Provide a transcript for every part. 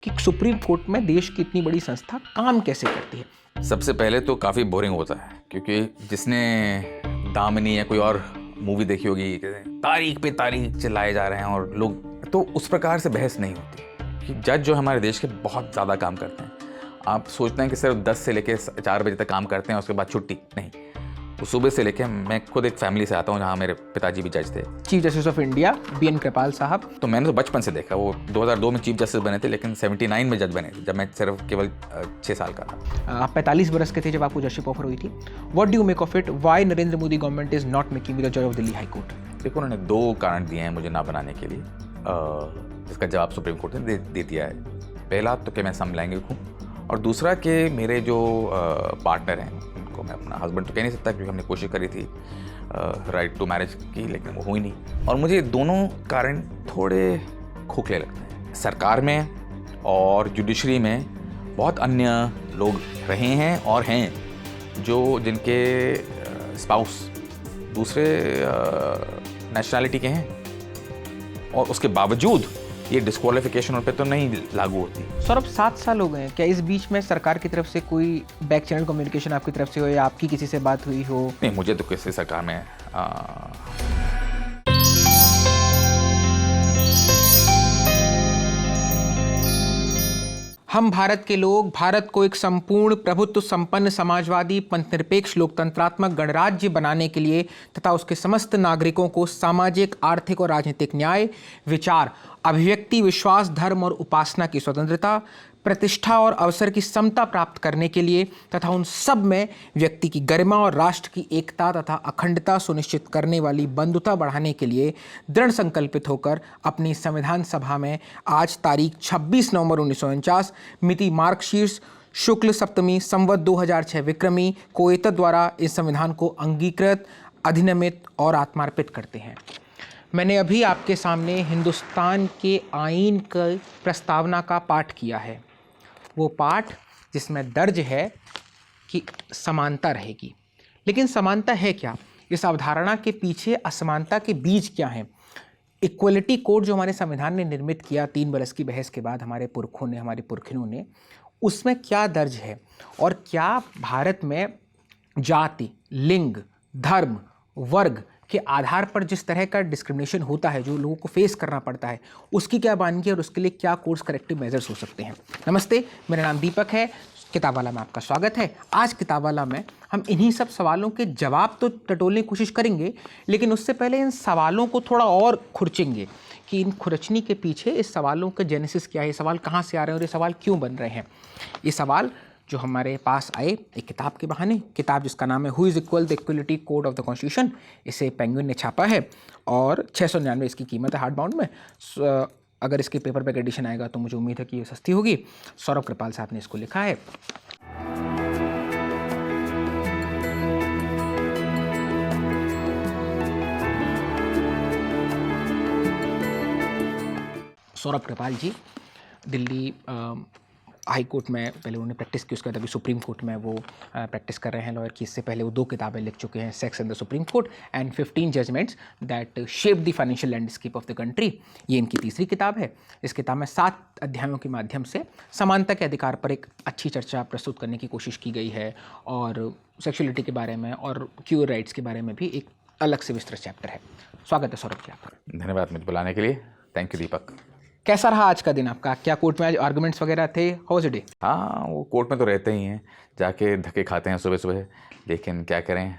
कि supreme court में देश की इतनी बड़ी संस्था काम कैसे करती है। सबसे पहले तो काफ़ी बोरिंग होता है, क्योंकि जिसने दामिनी या कोई और मूवी देखी होगी, तारीख पे तारीख चिल्लाए जा रहे हैं और लोग, तो उस प्रकार से बहस नहीं होती कि जज जो हमारे देश के बहुत ज़्यादा काम करते हैं। आप सोचते हैं कि सिर्फ 10 से लेकर 4 बजे तक काम करते हैं, उसके बाद छुट्टी नहीं। वो सुबह से लेकर, मैं खुद एक फैमिली से आता हूँ जहाँ मेरे पिताजी भी जज थे, chief justice of India BN कृपाल साहब। तो मैंने तो बचपन से देखा। वो 2002 में चीफ जस्टिस बने थे, लेकिन 79 में जज बने थे, जब मैं सिर्फ केवल 6 साल का था। आप 45 बरस के थे जब आपको जजशिप ऑफर हुई थी। What do you make of it? Why Narendra Modi government is not making me the जज ऑफ दिल्ली हाई कोर्ट? देखो, उन्होंने 2 कारण दिए हैं मुझे ना बनाने के लिए, जिसका जवाब सुप्रीम कोर्ट ने दे दिया है। पहला तो कि मैं सम लैंग्वेज हूँ, और दूसरा कि मेरे जो पार्टनर हैं उनको मैं अपना हस्बैंड तो कह नहीं सकता, क्योंकि हमने कोशिश करी थी राइट टू मैरिज की, लेकिन वो हुई नहीं। और मुझे दोनों कारण थोड़े खोखले लगते हैं। सरकार में और जुडिशरी में बहुत अन्य लोग रहे हैं और हैं जिनके स्पाउस दूसरे नेशनैलिटी के हैं, और उसके बावजूद ये डिस्क्वालिफिकेशन पे तो नहीं लागू होती। सौरभ, 7 साल हो गए हैं, क्या इस बीच में सरकार की तरफ से कोई बैक चैनल कम्युनिकेशन आपकी तरफ से हो या आपकी किसी से बात हुई हो? नहीं, मुझे तो किसी सरकार में हम भारत के लोग भारत को एक संपूर्ण प्रभुत्व संपन्न समाजवादी पंथनिरपेक्ष लोकतंत्रात्मक गणराज्य बनाने के लिए तथा उसके समस्त नागरिकों को सामाजिक, आर्थिक और राजनीतिक न्याय, विचार, अभिव्यक्ति, विश्वास, धर्म और उपासना की स्वतंत्रता, प्रतिष्ठा और अवसर की समता प्राप्त करने के लिए तथा उन सब में व्यक्ति की गरिमा और राष्ट्र की एकता तथा अखंडता सुनिश्चित करने वाली बंधुता बढ़ाने के लिए दृढ़ संकल्पित होकर अपनी संविधान सभा में आज तारीख 26 नवंबर 1949 मिति मार्गशीर्ष शुक्ल सप्तमी संवत 2006 विक्रमी को एतद द्वारा इस संविधान को अंगीकृत, अधिनियमित और आत्मार्पित करते हैं। मैंने अभी आपके सामने हिंदुस्तान के आईन की प्रस्तावना का पाठ किया है, वो पाठ जिसमें दर्ज है कि समानता रहेगी। लेकिन समानता है क्या? इस अवधारणा के पीछे असमानता के बीज क्या हैं? इक्वलिटी कोड जो हमारे संविधान ने निर्मित किया 3 बरस की बहस के बाद हमारे पुरखों ने, हमारे पुरखिनों ने, उसमें क्या दर्ज है? और क्या भारत में जाति, लिंग, धर्म, वर्ग के आधार पर जिस तरह का डिस्क्रिमिनेशन होता है, जो लोगों को फेस करना पड़ता है, उसकी क्या बानगी और उसके लिए क्या कोर्स करेक्टिव मेजर्स हो सकते हैं? नमस्ते, मेरा नाम दीपक है, किताबवाला में आपका स्वागत है। आज किताबवाला में हम इन्हीं सब सवालों के जवाब तो टटोलने की कोशिश करेंगे, लेकिन उससे पहले इन सवालों को थोड़ा और खुरचेंगे कि इन खुरचनी के पीछे इस सवालों का जेनेसिस क्या है, ये सवाल कहाँ से आ रहे हैं और ये सवाल क्यों बन रहे हैं। ये सवाल जो हमारे पास आए एक किताब के बहाने, किताब जिसका नाम है who is equal the equality code of the constitution, इसे पेंगुइन ने छापा है और 699 इसकी कीमत है हार्ड बाउंड में। अगर इसके पेपर बैक एडिशन आएगा तो मुझे उम्मीद है कि ये सस्ती होगी। सौरभ कृपाल साहब ने इसको लिखा है। सौरभ कृपाल जी दिल्ली हाई कोर्ट में पहले उन्होंने प्रैक्टिस की, उसके बाद अभी सुप्रीम कोर्ट में वो प्रैक्टिस कर रहे हैं लॉयर की। इससे पहले वो 2 किताबें लिख चुके हैं, sex and the Supreme Court and 15 judgments that shape the financial landscape of the country. ये इनकी तीसरी किताब है। इस किताब में 7 अध्यायों के माध्यम से समानता के अधिकार पर एक अच्छी चर्चा प्रस्तुत करने की कोशिश की गई है, और सेक्सुअलिटी के बारे में और क्यूअर राइट्स के बारे में भी एक अलग से विस्तृत चैप्टर है। स्वागत है सौरभ जी आपका। धन्यवाद मुझे बुलाने के लिए। थैंक यू दीपक। कैसा रहा आज का दिन आपका? क्या कोर्ट में आज आर्गुमेंट्स वगैरह थे? How was the day? हाँ, वो कोर्ट में तो रहते ही हैं, जाके धक्के खाते हैं सुबह सुबह, लेकिन क्या करें,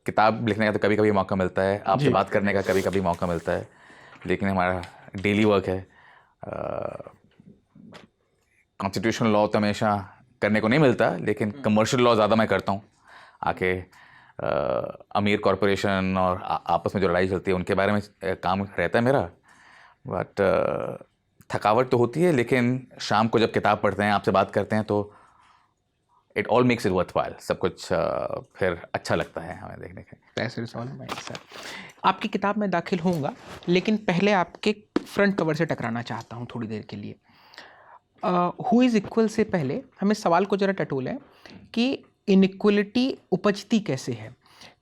किताब लिखने का तो कभी कभी मौका मिलता है, आपसे बात करने का कभी कभी मौका मिलता है, लेकिन हमारा डेली वर्क है। कॉन्स्टिट्यूशनल लॉ तो हमेशा करने को नहीं मिलता, लेकिन कमर्शियल लॉ ज़्यादा मैं करता हूँ। आके अमीर कॉरपोरेशन और आपस में जो लड़ाई चलती है उनके बारे में काम रहता है मेरा। बट थकावट तो होती है, लेकिन शाम को जब किताब पढ़ते हैं, आपसे बात करते हैं, तो it all makes it worthwhile. सब कुछ फिर अच्छा लगता है हमें देखने के। आपकी किताब में दाखिल होऊंगा, लेकिन पहले आपके फ्रंट कवर से टकराना चाहता हूँ थोड़ी देर के लिए। हु इज़ इक्वल से पहले हम इस सवाल को जरा टटोलें कि इनइक्वलिटी उपजती कैसे है।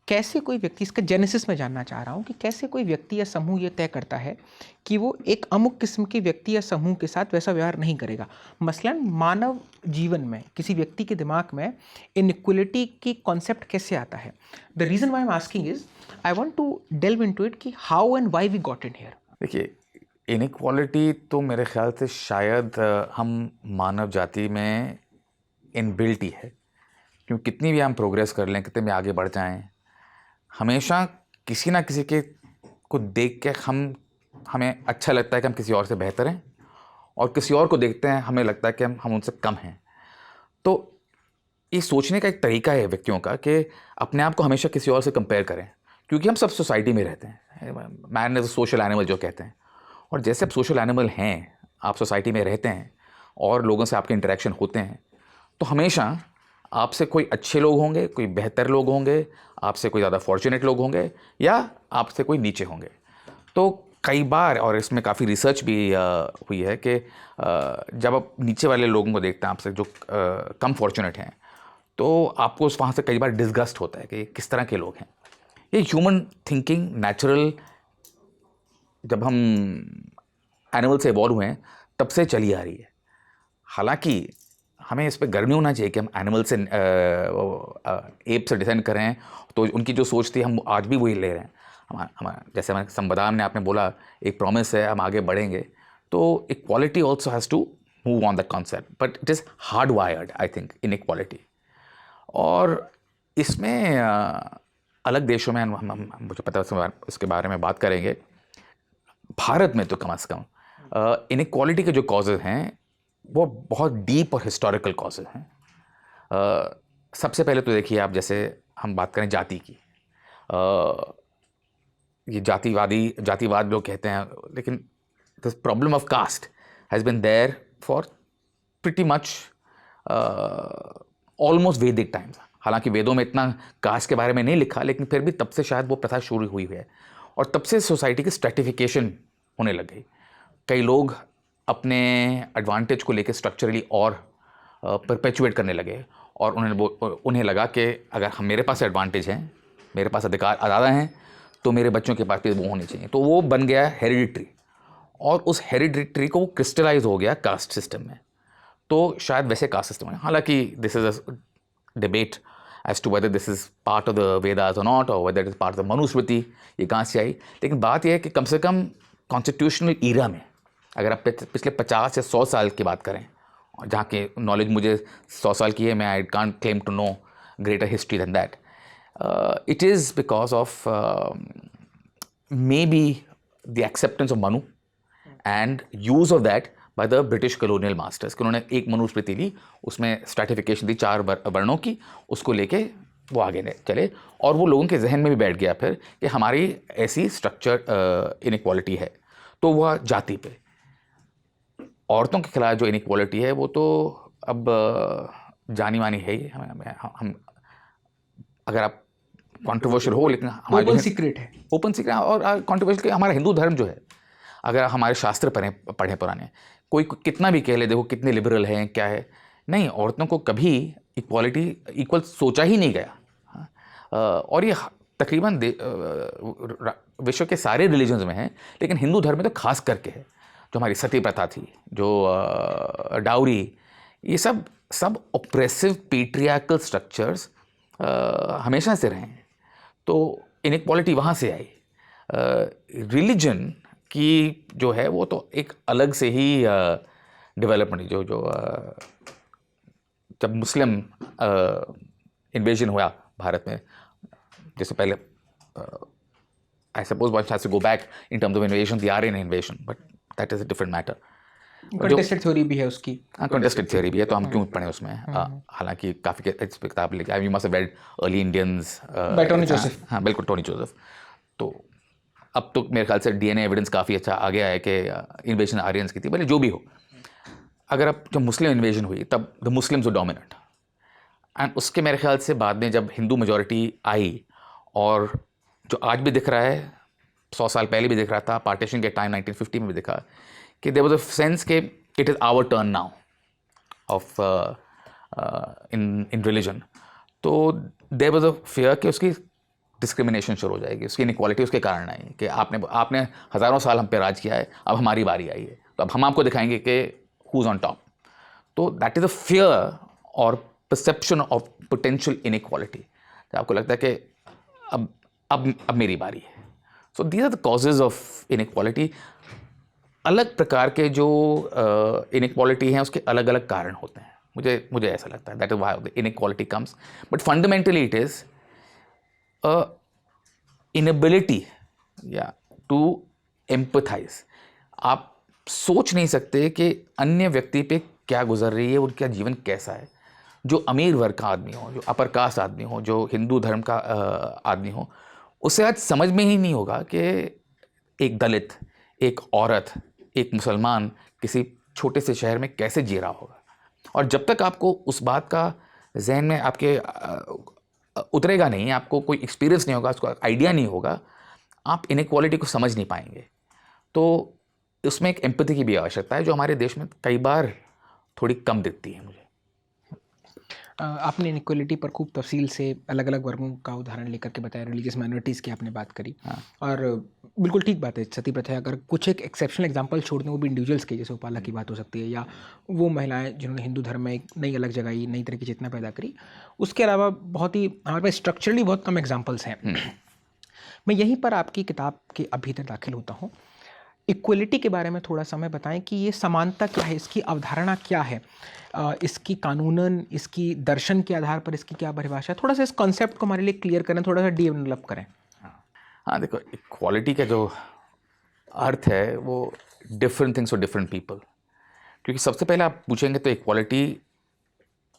कैसे कोई व्यक्ति, इसका जेनेसिस में जानना चाह रहा हूँ कि कैसे कोई व्यक्ति या समूह ये तय करता है कि वो एक अमुक किस्म के व्यक्ति या समूह के साथ वैसा व्यवहार नहीं करेगा। मसलन मानव जीवन में किसी व्यक्ति के दिमाग में इनइक्वलिटी की कॉन्सेप्ट कैसे आता है। The reason why am asking is I want to delve into it कि how and why we got in here. देखिए, इनइक्वालिटी तो मेरे ख्याल से शायद हम मानव जाति में इनबिल्ट ही है, क्योंकि कितनी भी हम प्रोग्रेस कर लें, कितने भी आगे बढ़ जाएं, हमेशा किसी ना किसी के को देख के हमें अच्छा लगता है कि हम किसी और से बेहतर हैं, और किसी और को देखते हैं हमें लगता है कि हम उनसे कम हैं। तो ये सोचने का एक तरीका है व्यक्तियों का कि अपने आप को हमेशा किसी और से कंपेयर करें, क्योंकि हम सब सोसाइटी में रहते हैं। Man is a social animal जो कहते हैं, और जैसे आप सोशल एनिमल हैं, आप सोसाइटी में रहते हैं और लोगों से आपके इंटरेक्शन होते हैं, तो हमेशा आपसे कोई अच्छे लोग होंगे, कोई बेहतर लोग होंगे, आपसे कोई ज़्यादा फॉर्चुनेट लोग होंगे, या आपसे कोई नीचे होंगे। तो कई बार, और इसमें काफ़ी रिसर्च भी हुई है कि जब आप नीचे वाले लोगों को देखते हैं, आपसे जो कम फॉर्चुनेट हैं, तो आपको उस वहाँ से कई बार डिसगस्ट होता है कि किस तरह के लोग हैं। ये ह्यूमन थिंकिंग नेचुरल, जब हम एनिमल से इवॉल्व हुए हैं तब से चली आ रही है। हालांकि हमें इस पर गर्व नहीं होना चाहिए कि हम एनिमल से एप से डिसेंड कर रहे हैं, तो उनकी जो सोच थी हम आज भी वही ले रहे हैं। हमारा जैसे हमारे संविधान ने आपने बोला एक प्रॉमिस है, हम आगे बढ़ेंगे, तो equality also has to move on that concept, but it is hard wired I think in equality. और इसमें अलग देशों में हम मुझे पता है इसके बारे में बात करेंगे। भारत में तो कम से कम इनइक्वालिटी के जो कॉजेज़ हैं वो बहुत डीप और हिस्टोरिकल कॉजेज़ हैं। सबसे पहले तो देखिए आप, जैसे हम बात करें जाति की, ये जातिवाद लोग कहते हैं, लेकिन this problem of caste has been there for pretty much almost Vedic times. हालांकि वेदों में इतना कास्ट के बारे में नहीं लिखा, लेकिन फिर भी तब से शायद वो प्रथा शुरू हुई है, और तब से सोसाइटी की स्ट्रेटिफिकेशन होने लग गई। कई लोग अपने एडवांटेज को लेकर स्ट्रक्चरली और परपेचुएट करने लगे, और उन्हें लगा कि अगर मेरे पास एडवांटेज हैं, मेरे पास अधिकार ज़्यादा हैं, तो मेरे बच्चों के पास भी वो होने चाहिए। तो वो बन गया हेरिडिटरी, और उस हेरिडिटरी को क्रिस्टलाइज हो गया कास्ट सिस्टम में। तो शायद वैसे कास्ट सिस्टम है। हालांकि this is a debate as to whether this is part of the Vedas और नॉट, और whether it is part of the Manusmriti, ये कहाँ से आई। लेकिन बात यह है कि कम से कम कॉन्स्टिट्यूशनल ईरा में, अगर आप पिछले 50 या 100 साल की बात करें, और जहाँ की नॉलेज मुझे 100 साल की है, मैं I can't claim to know greater history than that, it is because of maybe the acceptance of Manu and use of that by the British colonial masters, कि उन्होंने एक मनुस्मृति ली, उसमें स्ट्रैटिफिकेशन थी 4 वर्णों की, उसको लेके वो आगे चले, और वो लोगों के जहन में भी बैठ गया फिर कि हमारी ऐसी स्ट्रक्चर इनइक्वालिटी है। तो वह जाति पे, औरतों के खिलाफ जो इनइक्वालिटी है वो तो अब जानी मानी है ही। हम अगर आप कंट्रोवर्शियल हो, लेकिन हमारा ओपन सीक्रेट है, ओपन सीक्रेट, और कंट्रोवर्शियल हमारा हिंदू धर्म जो है, अगर हमारे शास्त्र पढ़े पुराने, कोई कितना भी कह ले, देखो कितने लिबरल हैं, क्या है, नहीं, औरतों को कभी इक्वल सोचा ही नहीं गया। और ये तकरीबन विश्व के सारे रिलीजन्स में है, लेकिन हिंदू धर्म में तो खास करके है। जो हमारी सती प्रथा थी, जो डाउरी, ये सब ऑप्रेसिव पेट्रियार्कल स्ट्रक्चर्स हमेशा से रहे हैं। तो इनइक्वालिटी वहाँ से आई। रिलीजन की जो है वो तो एक अलग से ही डेवलपमेंट, जो जब मुस्लिम इन्वेजन हुआ भारत में, जैसे पहले I suppose one has to go back in terms of invasion, the Aryan invasion, but that is a different matter. Contested theory भी है उसकी, कंटेस्टेड थ्योरी भी है, तो हम क्यों पढ़ें उसमें। हालांकि काफ़ी किताब लिखी, you must have read Early Indians by Tony Joseph. हाँ बिल्कुल, टोनी जोसेफ। तो अब तो मेरे ख्याल से डीएनए एविडेंस काफ़ी अच्छा आ गया है कि इन्वेजन आर्यंस की थी, भले जो भी हो। अगर अब जब मुस्लिम इन्वेजन हुई तब the Muslims were dominant, and उसके मेरे ख्याल से बाद में जब हिंदू मेजॉरिटी आई, और जो आज भी दिख रहा है, 100 साल पहले भी दिख रहा था, पार्टीशन के टाइम 1950 में भी दिखा कि देयर वाज अ सेंस कि it is our turn now of in religion. तो देयर वाज अ फियर कि उसकी डिस्क्रिमिनेशन शुरू हो जाएगी, उसकी इनइक्वालिटी उसके कारण आई कि आपने हज़ारों साल हम पे राज किया है, अब हमारी बारी आई है, तो अब हम आपको दिखाएंगे कि हु इज़ ऑन टॉप। तो दैट इज़ अ फियर और परसेप्शन ऑफ पोटेंशियल इनइक्वालिटी। आपको लगता है कि अब मेरी बारी है। So these are the causes of inequality. अलग प्रकार के जो इनइक्वालिटी हैं उसके अलग अलग कारण होते हैं, मुझे ऐसा लगता है। That is why the inequality comes, but fundamentally it is inability या टू एम्पथाइज। आप सोच नहीं सकते कि अन्य व्यक्ति पे क्या गुजर रही है, उनका जीवन कैसा है। जो अमीर वर्ग का आदमी हो, जो अपर कास्ट आदमी हो, जो हिंदू धर्म का आदमी हो, उसे आज समझ में ही नहीं होगा कि एक दलित, एक औरत, एक मुसलमान किसी छोटे से शहर में कैसे जी रहा होगा। और जब तक आपको उस बात का जहन में आपके उतरेगा नहीं, आपको कोई एक्सपीरियंस नहीं होगा, उसका आइडिया नहीं होगा, आप इनइक्वालिटी को समझ नहीं पाएंगे। तो उसमें एक एम्पैथी की भी आवश्यकता है, जो हमारे देश में कई बार थोड़ी कम दिखती है मुझे। आपने इनइक्वालिटी पर खूब तफसील से अलग अलग वर्गों का उदाहरण लेकर के बताया, रिलीजियस माइनॉरिटीज़ की आपने बात करी। हाँ। और बिल्कुल ठीक बात है, सती प्रथा अगर कुछ एक एक्सेप्शनल एग्जांपल छोड़ दें, वो भी इंडिविजुअल्स के, जैसे उपाला की बात हो सकती है, या वो महिलाएं जिन्होंने हिंदू धर्म में एक नई अलग जगाई, नई तरह की चेतना पैदा करी। उसके अलावा बहुत ही हमारे पास स्ट्रक्चरली बहुत कम एग्जाम्पल्स हैं। मैं यहीं पर आपकी किताब के अभी तक दाखिल होता हूँ। इक्वलिटी के बारे में थोड़ा समय बताएं कि ये समानता क्या है, इसकी अवधारणा क्या है, इसकी कानूनन, इसकी दर्शन के आधार पर इसकी क्या परिभाषा है। थोड़ा सा इस कॉन्सेप्ट को हमारे लिए क्लियर करें, थोड़ा सा डेवलप करें। हाँ, देखो, इक्वालिटी का जो अर्थ है वो different things for different people. क्योंकि सबसे पहले आप पूछेंगे तो इक्वालिटी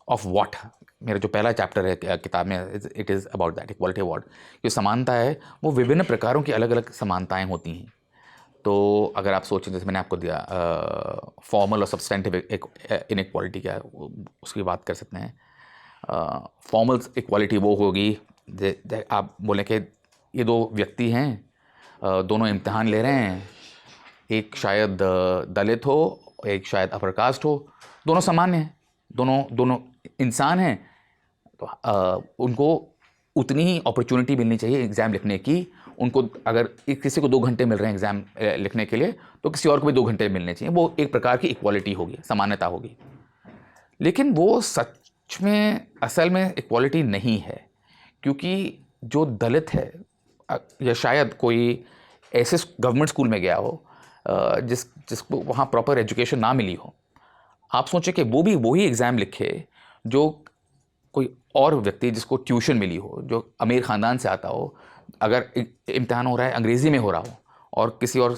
ऑफ व्हाट। मेरा जो पहला चैप्टर है किताब में, it is about that, equality of what. जो समानता है वो विभिन्न प्रकारों की अलग अलग समानताएं होती हैं। तो अगर आप सोचें, जैसे मैंने आपको दिया फॉर्मल और सब्सटेंटिव इनइक्वालिटी क्या है, उसकी बात कर सकते हैं। फॉर्मल इक्वालिटी वो होगी, आप बोलें कि ये दो व्यक्ति हैं, दोनों इम्तिहान ले रहे हैं, एक शायद दलित हो, एक शायद अपर कास्ट हो, दोनों सामान्य हैं, दोनों इंसान हैं, तो उनको उतनी ही अपॉर्चुनिटी मिलनी चाहिए एग्ज़ाम लिखने की। उनको अगर किसी को 2 घंटे मिल रहे हैं एग्ज़ाम लिखने के लिए, तो किसी और को भी 2 घंटे मिलने चाहिए। वो एक प्रकार की इक्वालिटी होगी, समानता होगी। लेकिन वो सच में असल में इक्वालिटी नहीं है, क्योंकि जो दलित है, या शायद कोई ऐसे गवर्नमेंट स्कूल में गया हो जिसको वहाँ प्रॉपर एजुकेशन ना मिली हो, आप सोचें कि वो भी वही एग्ज़ाम लिखे जो कोई और व्यक्ति जिसको ट्यूशन मिली हो, जो अमीर ख़ानदान से आता हो। अगर इम्तिहान हो रहा है अंग्रेज़ी में हो रहा हो और किसी और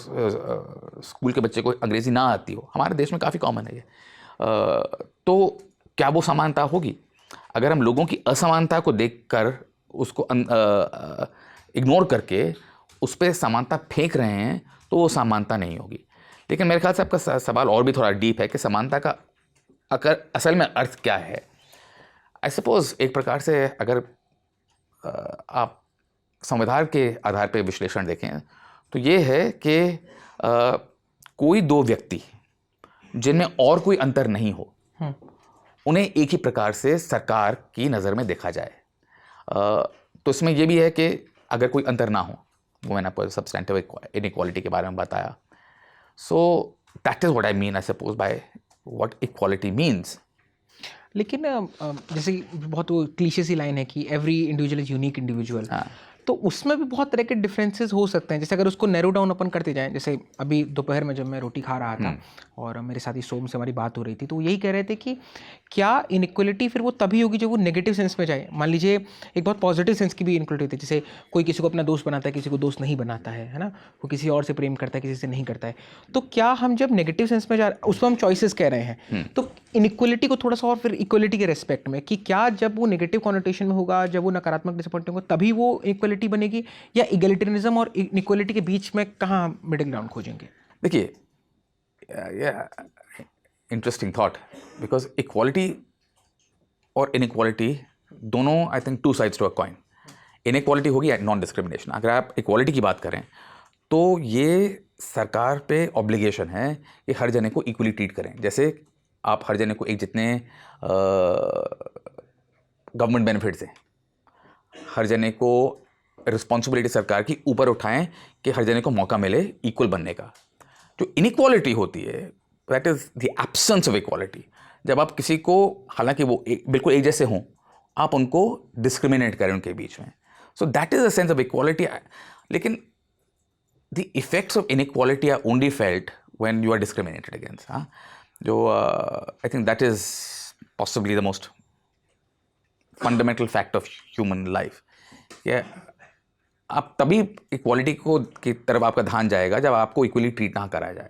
स्कूल के बच्चे को अंग्रेज़ी ना आती हो, हमारे देश में काफ़ी कॉमन है ये, तो क्या वो समानता होगी? अगर हम लोगों की असमानता को देखकर उसको इग्नोर करके उस पर समानता फेंक रहे हैं, तो वो समानता नहीं होगी। लेकिन मेरे ख्याल से आपका सवाल और भी थोड़ा डीप है कि समानता का असल में अर्थ क्या है। आई सपोज़ एक प्रकार से अगर आप संविधान के आधार पर विश्लेषण देखें, तो ये है कि कोई 2 व्यक्ति जिनमें और कोई अंतर नहीं हो, उन्हें एक ही प्रकार से सरकार की नज़र में देखा जाए। तो इसमें यह भी है कि अगर कोई अंतर ना हो, वो मैंने आपको सब्सटेंटिव इनइक्वालिटी के बारे में बताया। सो that is what I mean, I suppose, by what equality means. लेकिन जैसे बहुत वो क्लीशे सी लाइन है कि every individual is unique individual. तो उसमें भी बहुत तरह के डिफरेंसेस हो सकते हैं। जैसे अगर उसको नैरो डाउन अपन करते जाएं, जैसे अभी दोपहर में जब मैं रोटी खा रहा था और मेरे साथी सोम से हमारी बात हो रही थी, तो वो यही कह रहे थे कि क्या इनइक्वालिटी फिर वो तभी होगी जब वो नेगेटिव सेंस में जाए। मान लीजिए एक बहुत पॉजिटिव सेंस की भी इनइक्वालिटी होती है, जैसे कोई किसी को अपना दोस्त बनाता है, किसी को दोस्त नहीं बनाता है ना, वो किसी और से प्रेम करता है, किसी से नहीं करता है। तो क्या हम जब नेगेटिव सेंस में जा रहे हैं, उसको हम चॉइसेस कह रहे हैं, तो इनइक्वालिटी को थोड़ा सा और फिर इक्वलिटी के रेस्पेक्ट में, कि क्या जब वो नेगेटिव कॉनोटेशन में होगा, जब वो नकारात्मक डिसअपॉइंटिंग होगा, तभी वो इक्वलिटी बनेगी, या इगलिटरियनिज्म और इनइक्वालिटी के बीच में कहाँ मिडिल ग्राउंड खोजेंगे? देखिए, इंटरेस्टिंग थॉट, बिकॉज इक्वालिटी और इनइक्वालिटी दोनों, I think, 2 sides to a coin. Inequality होगी नॉन डिस्क्रिमिनेशन। अगर आप इक्वालिटी की बात करें तो ये सरकार पे ऑब्लिगेशन है कि हर जने को इक्वली ट्रीट करें। जैसे आप हर जने को एक जितने गवर्नमेंट बेनिफिट्स हैं, हर जने को रिस्पॉन्सिबिलिटी सरकार की ऊपर उठाएं कि हर जने को मौका मिले इक्वल बनने का। जो इनइक्वालिटी होती है that is the absence of equality. जब आप किसी को, हालांकि वो बिल्कुल एक जैसे हों, आप उनको डिस्क्रिमिनेट करें उनके बीच में, so that is a sense of equality. लेकिन the effects of inequality are only felt when you are discriminated against. हाँ, जो I think that is possibly the most fundamental fact of human life. आप तभी equality को की तरफ आपका ध्यान जाएगा जब आपको इक्वली ट्रीट ना करा जाए।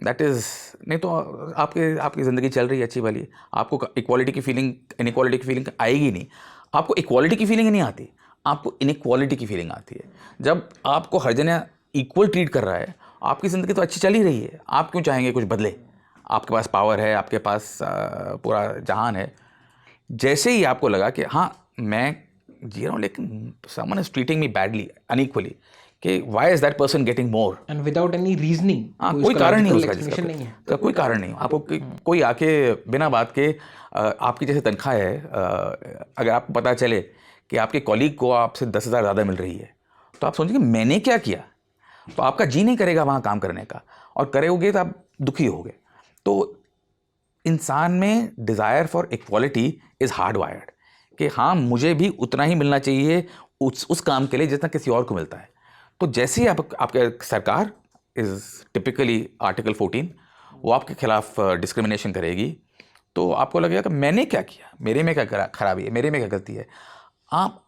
दैट इज़, नहीं तो आपकी ज़िंदगी चल रही है अच्छी वाली, आपको इक्वालिटी की फीलिंग, इनइक्वालिटी की फीलिंग आएगी नहीं। आपको इक्वालिटी की फीलिंग नहीं आती, आपको इनइक्वालिटी की फीलिंग आती है। जब आपको हर जना इक्वल ट्रीट कर रहा है, आपकी ज़िंदगी तो अच्छी चल ही रही है, आप क्यों चाहेंगे कुछ बदले? आपके पास पावर है, आपके पास पूरा जहान है। जैसे ही आपको लगा कि हाँ मैं जी रहा हूँ लेकिन someone is treating me badly, unequally, कि why is that person getting more and without any reasoning, कोई कारण नहीं उसका, एक्सप्लेनेशन नहीं है, तो कोई कारण नहीं। आपको कोई आके बिना बात के आपकी जैसे तनख्वाह है, अगर आपको पता चले कि आपके कॉलीग को आपसे 10,000 ज़्यादा मिल रही है, तो आप सोचेंगे मैंने क्या किया, तो आपका जी नहीं करेगा वहाँ काम करने का, और करोगे तो आप दुखी होगे। तो इंसान में desire for equality is hard wired, कि हाँ मुझे भी उतना ही मिलना चाहिए उस काम के लिए जितना किसी और को मिलता है। तो जैसे ही आपके सरकार इज़ टिपिकली आर्टिकल 14, वो आपके खिलाफ डिस्क्रिमिनेशन करेगी, तो आपको लगेगा कि मैंने क्या किया, मेरे में क्या खराबी है, मेरे में क्या गलती है। आप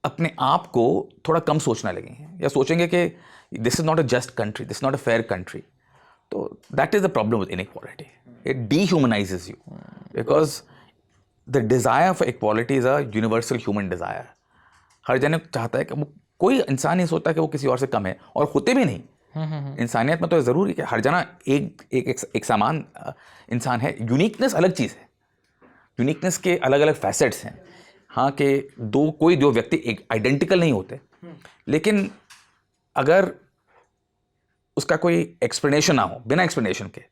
अपने आप को थोड़ा कम सोचने लगेंगे, या सोचेंगे कि this is not a just country, this is not a fair country. तो that is the problem with inequality, it dehumanizes you, because the desire for equality is a universal human desire. हर जने चाहता है कि वो, कोई इंसान नहीं सोचता कि वो किसी और से कम है, और होते भी नहीं। इंसानियत में तो ज़रूरी है कि हर जना एक समान इंसान है। यूनिकनेस अलग चीज़ है, यूनिकनेस के अलग अलग फैसेट्स हैं। हाँ, कि कोई दो व्यक्ति एक आइडेंटिकल नहीं होते, लेकिन अगर उसका कोई एक्सप्लेनेशन ना हो, बिना एक्सप्लेनेशन के,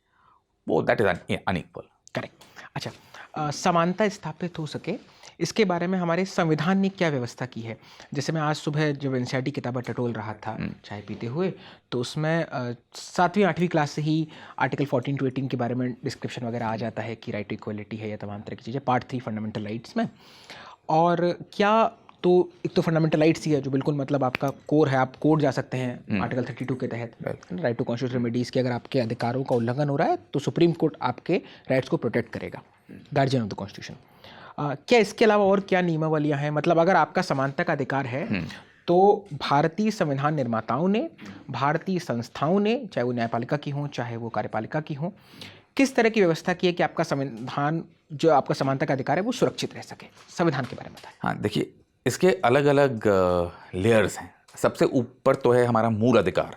वो दैट इज अनइक्वल। करेक्ट। अच्छा, समानता स्थापित हो सके, इसके बारे में हमारे संविधान ने क्या व्यवस्था की है? जैसे मैं आज सुबह जब एनसीईआरटी किताबें टटोल रहा था चाय पीते हुए, तो उसमें 7वीं 8वीं क्लास से ही आर्टिकल 14 to 18 के बारे में डिस्क्रिप्शन वगैरह आ जाता है कि राइट टू इक्वलिटी है या तमाम तरह की चीज़ें, पार्ट 3 फंडामेंटल राइट्स में। और क्या, तो एक तो फंडामेंटल राइट्स ही है जो बिल्कुल मतलब आपका कोर है, आप कोर्ट जा सकते हैं आर्टिकल 32 के तहत, राइट टू कॉन्स्टिट्यूशनल रेमेडीज़, कि अगर आपके अधिकारों का उल्लंघन हो रहा है तो सुप्रीम कोर्ट आपके राइट्स को प्रोटेक्ट करेगा, गार्जियन ऑफ द कॉन्स्टिट्यूशन। क्या इसके अलावा और क्या नियमावलियाँ हैं? मतलब अगर आपका समानता का अधिकार है तो भारतीय संविधान निर्माताओं ने, भारतीय संस्थाओं ने, चाहे वो न्यायपालिका की हों चाहे वो कार्यपालिका की हों, किस तरह की व्यवस्था की है कि आपका संविधान, जो आपका समानता का अधिकार है, वो सुरक्षित रह सके? संविधान के बारे में बताएं। हाँ, देखिए, इसके अलग अलग लेयर्स हैं। सबसे ऊपर तो है हमारा मूल अधिकार,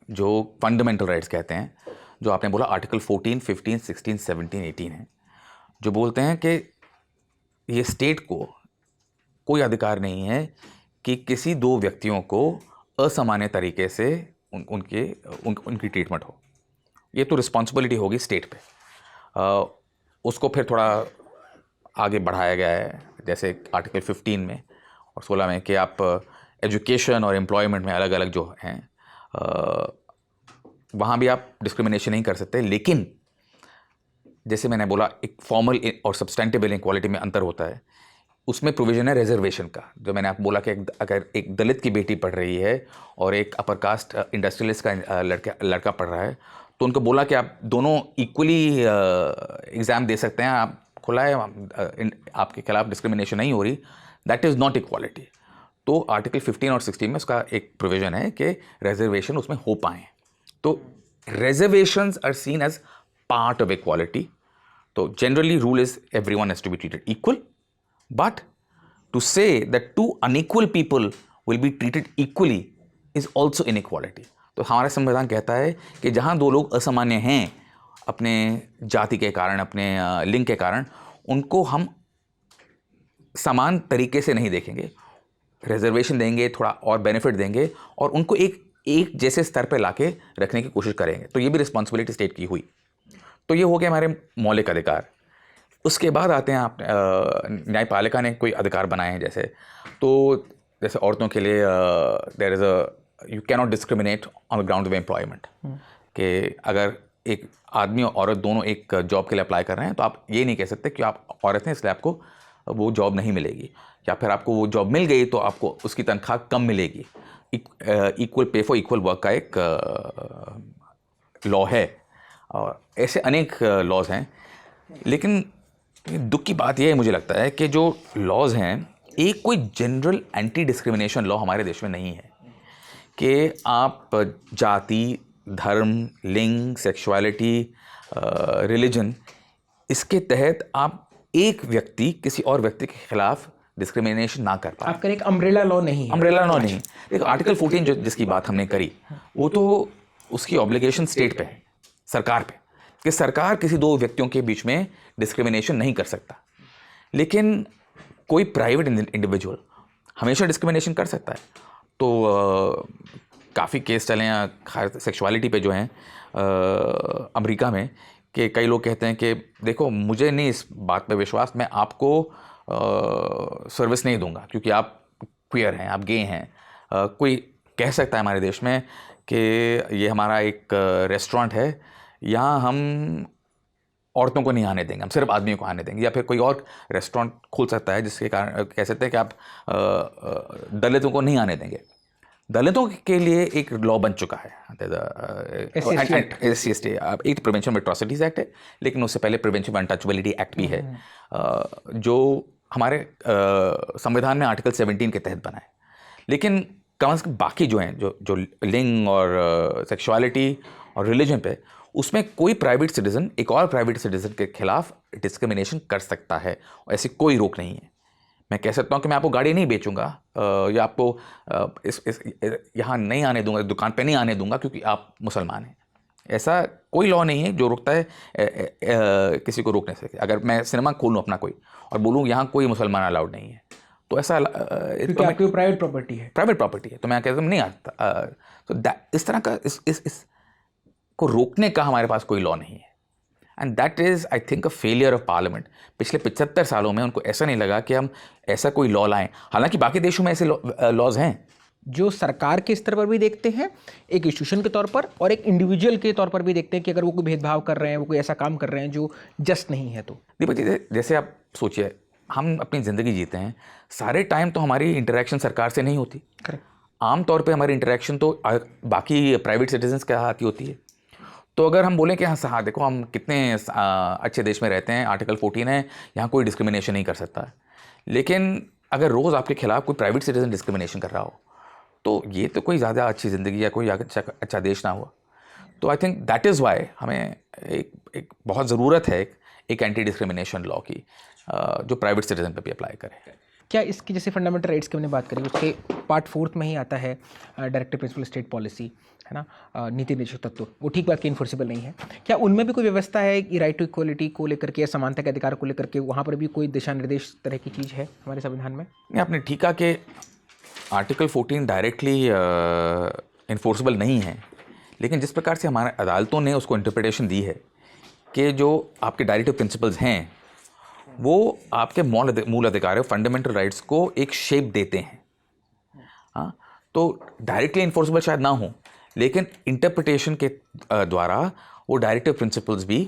जो फंडामेंटल राइट्स कहते हैं, जो आपने बोला आर्टिकल 14, 15, 16, 17, 18 है, जो बोलते हैं कि ये स्टेट को कोई अधिकार नहीं है कि किसी दो व्यक्तियों को असामान्य तरीके से उनकी ट्रीटमेंट हो। ये तो रिस्पॉन्सिबिलिटी होगी स्टेट पे। उसको फिर थोड़ा आगे बढ़ाया गया है, जैसे आर्टिकल 15 में और 16 में, कि आप एजुकेशन और एम्प्लॉयमेंट में अलग अलग जो हैं, वहाँ भी आप डिस्क्रिमिनेशन नहीं कर सकते। लेकिन जैसे मैंने बोला, एक फॉर्मल और सब्सटेंटिव इनइक्वालिटी में अंतर होता है। उसमें प्रोविजन है रिजर्वेशन का, जो मैंने आपको बोला कि अगर एक दलित की बेटी पढ़ रही है और एक अपर कास्ट इंडस्ट्रियलिस्ट का लड़का पढ़ रहा है, तो उनको बोला कि आप दोनों इक्वली एग्ज़ाम दे सकते हैं, आप खुला है, आपके खिलाफ डिस्क्रिमिनेशन नहीं हो रही, दैट इज़ नॉट इक्वालिटी। तो आर्टिकल 15 और 16 में उसका एक प्रोविज़न है कि रिजर्वेशन उसमें हो पाएँ। तो reservations are seen as part of equality. तो generally rule is everyone has to be treated equal, but to say that to unequal people will be treated equally is also inequality. तो हमारा संविधान कहता है कि जहाँ दो लोग असामान्य हैं अपने जाति के कारण, अपने लिंग के कारण, उनको हम समान तरीके से नहीं देखेंगे, रिजर्वेशन देंगे, थोड़ा और बेनिफिट देंगे, और उनको एक जैसे स्तर पर लाके रखने की कोशिश करेंगे। तो ये भी रिस्पॉन्सिबिलिटी स्टेट की हुई। तो ये हो गया हमारे मौलिक अधिकार। उसके बाद आते हैं आप न्यायपालिका ने कोई अधिकार बनाए हैं, जैसे, तो जैसे औरतों के लिए there is you cannot discriminate on the ground of employment, कि अगर एक आदमी और औरत दोनों एक जॉब के लिए अप्लाई कर रहे हैं तो आप ये नहीं कह सकते कि आप औरत हैं इसलिए आपको वो जॉब नहीं मिलेगी, या फिर आपको वो जॉब मिल गई तो आपको उसकी तनख्वाह कम मिलेगी। Equal pay for equal work का एक लॉ है, और ऐसे अनेक लॉज हैं। लेकिन दुख की बात यह है, मुझे लगता है कि जो लॉज हैं, एक कोई जनरल एंटी डिस्क्रिमिनेशन लॉ हमारे देश में नहीं है कि आप जाति, धर्म, लिंग, सेक्सुअलिटी, रिलीजन, इसके तहत आप एक व्यक्ति किसी और व्यक्ति के खिलाफ डिस्क्रिमिनेशन ना कर पाए। आपका एक अम्ब्रेला लॉ नहीं है। अम्ब्रेला लॉ नहीं। देखो आर्टिकल 14 जो जिसकी बात हमने करी, वो तो उसकी ऑब्लिगेशन स्टेट पे है, सरकार पे, कि सरकार किसी दो व्यक्तियों के बीच में डिस्क्रिमिनेशन नहीं कर सकता। लेकिन कोई प्राइवेट इंडिविजुअल हमेशा डिस्क्रिमिनेशन कर सकता है। तो काफ़ी केस चले हैं सेक्सुअलिटी पे जो हैं अमेरिका में, कि कई लोग कहते हैं कि देखो मुझे नहीं इस बात पे विश्वास, मैं आपको सर्विस नहीं दूंगा क्योंकि आप क्वियर हैं, आप गे हैं। कोई कह सकता है हमारे देश में कि ये हमारा एक रेस्टोरेंट है, यहाँ हम औरतों को नहीं आने देंगे, हम सिर्फ आदमियों को आने देंगे। या फिर कोई और रेस्टोरेंट खुल सकता है जिसके कारण कह सकते हैं कि आप दलितों को नहीं आने देंगे। दलितों के लिए एक लॉ बन चुका है, SC/ST, एक प्रिवेंशन ऑफ एट्रोसिटीज एक्ट है, लेकिन उससे पहले प्रिवेंशन ऑफ अनटचेबिलिटी एक्ट भी है, जो हमारे संविधान में आर्टिकल 17 के तहत बना है। लेकिन कम से कम बाकी जो हैं, जो लिंग और सेक्सुअलिटी और रिलीजन पे, उसमें कोई प्राइवेट सिटीजन एक और प्राइवेट सिटीजन के खिलाफ डिस्क्रिमिनेशन कर सकता है, ऐसी कोई रोक नहीं है। मैं कह सकता हूँ कि मैं आपको गाड़ी नहीं बेचूंगा या आपको यहाँ नहीं आने दूंगा, दुकान पे नहीं आने दूंगा क्योंकि आप मुसलमान हैं। ऐसा कोई लॉ नहीं है जो रोकता है किसी को रोक नहीं सके। अगर मैं सिनेमा खोलूँ अपना कोई और बोलूँ यहाँ कोई मुसलमान अलाउड नहीं है, तो ऐसा क्योंकि आपकी प्राइवेट प्रॉपर्टी है, तो मैं कहता हूँ नहीं आता। तो इस तरह का इस को रोकने का हमारे पास कोई लॉ नहीं है। And that is I think a failure of parliament. पिछले 75 सालों में उनको ऐसा नहीं लगा कि हम ऐसा कोई लॉ लाएं। हालांकि बाकी देशों में ऐसे लॉज हैं जो सरकार के स्तर पर भी देखते हैं, एक इंस्टीट्यूशन के तौर पर, और एक इंडिविजुअल के तौर पर भी देखते हैं कि अगर वो कोई भेदभाव कर रहे हैं, वो कोई ऐसा काम कर रहे हैं जो जस्ट नहीं है। तो दीपक जी, जैसे आप सोचिए, हम अपनी ज़िंदगी जीते हैं, सारे टाइम तो हमारी इंटरेक्शन सरकार से नहीं होती। आमतौर पर हमारी इंटरेक्शन तो बाकी प्राइवेट सिटीजन्स के हाथ ही होती है। तो अगर हम बोलें कि हाँ देखो हम कितने अच्छे देश में रहते हैं, आर्टिकल 14 है, यहाँ कोई डिस्क्रिमिनेशन नहीं कर सकता, लेकिन अगर रोज़ आपके खिलाफ कोई प्राइवेट सिटीजन डिस्क्रिमिनेशन कर रहा हो, तो ये तो कोई ज़्यादा अच्छी ज़िंदगी या कोई अच्छा देश ना हुआ। तो I think that is why हमें एक बहुत ज़रूरत है एक एंटी डिस्क्रिमिनेशन लॉ की, जो प्राइवेट सिटीजन पर भी अप्लाई करे। क्या इसकी जैसे फंडामेंटल राइट्स की हमने बात करी, उसके पार्ट 4 में ही आता है डायरेक्टिव प्रिंसिपल स्टेट पॉलिसी, है ना, नीति निर्देशक तत्व, वो ठीक बात कि इन्फोर्सेबल नहीं है। क्या उनमें भी कोई व्यवस्था है कि राइट टू इक्वलिटी को लेकर के या समानता के अधिकार को लेकर के, वहाँ पर भी कोई दिशा निर्देश तरह की चीज़ है हमारे संविधान में? नहीं, आपने ठीक कहा कि आर्टिकल 14 डायरेक्टली इन्फोर्सेबल नहीं है, लेकिन जिस प्रकार से हमारे अदालतों ने उसको इंटरप्रिटेशन दी है कि जो आपके डायरेक्टिव प्रिंसिपल्स हैं वो आपके मूल अधिकार, फंडामेंटल राइट्स को एक शेप देते हैं। हाँ, तो डायरेक्टली इन्फोर्सेबल शायद ना हो, लेकिन इंटरप्रिटेशन के द्वारा वो डायरेक्टिव प्रिंसिपल्स भी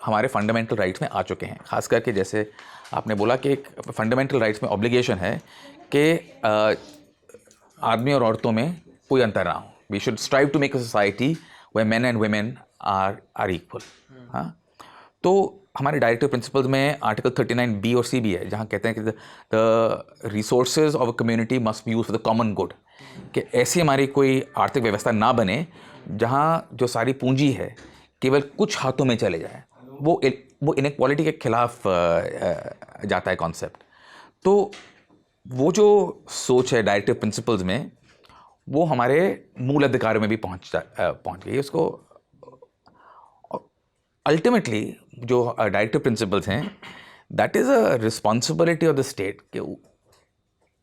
हमारे फंडामेंटल राइट्स में आ चुके हैं। खास करके जैसे आपने बोला कि एक फंडामेंटल राइट्स में ऑब्लिगेशन है कि आदमी और औरतों में कोई अंतर ना हो। We should strive to make a society where men and women are equal. हाँ, तो हमारे डायरेक्टिव प्रिंसिपल्स में आर्टिकल 39B और C भी है, जहाँ कहते हैं कि the resources of a community must be use for the common good, कि ऐसी हमारी कोई आर्थिक व्यवस्था ना बने जहाँ जो सारी पूंजी है केवल कुछ हाथों में चले जाए। वो इनइक्वालिटी के खिलाफ जाता है कॉन्सेप्ट। तो वो जो सोच है डायरेक्टिव प्रिंसिपल्स में, वो हमारे मूल अधिकारों में भी पहुँच गई। उसको अल्टीमेटली जो डायरेक्टिव प्रिंसिपल्स हैं, that is a responsibility of the state.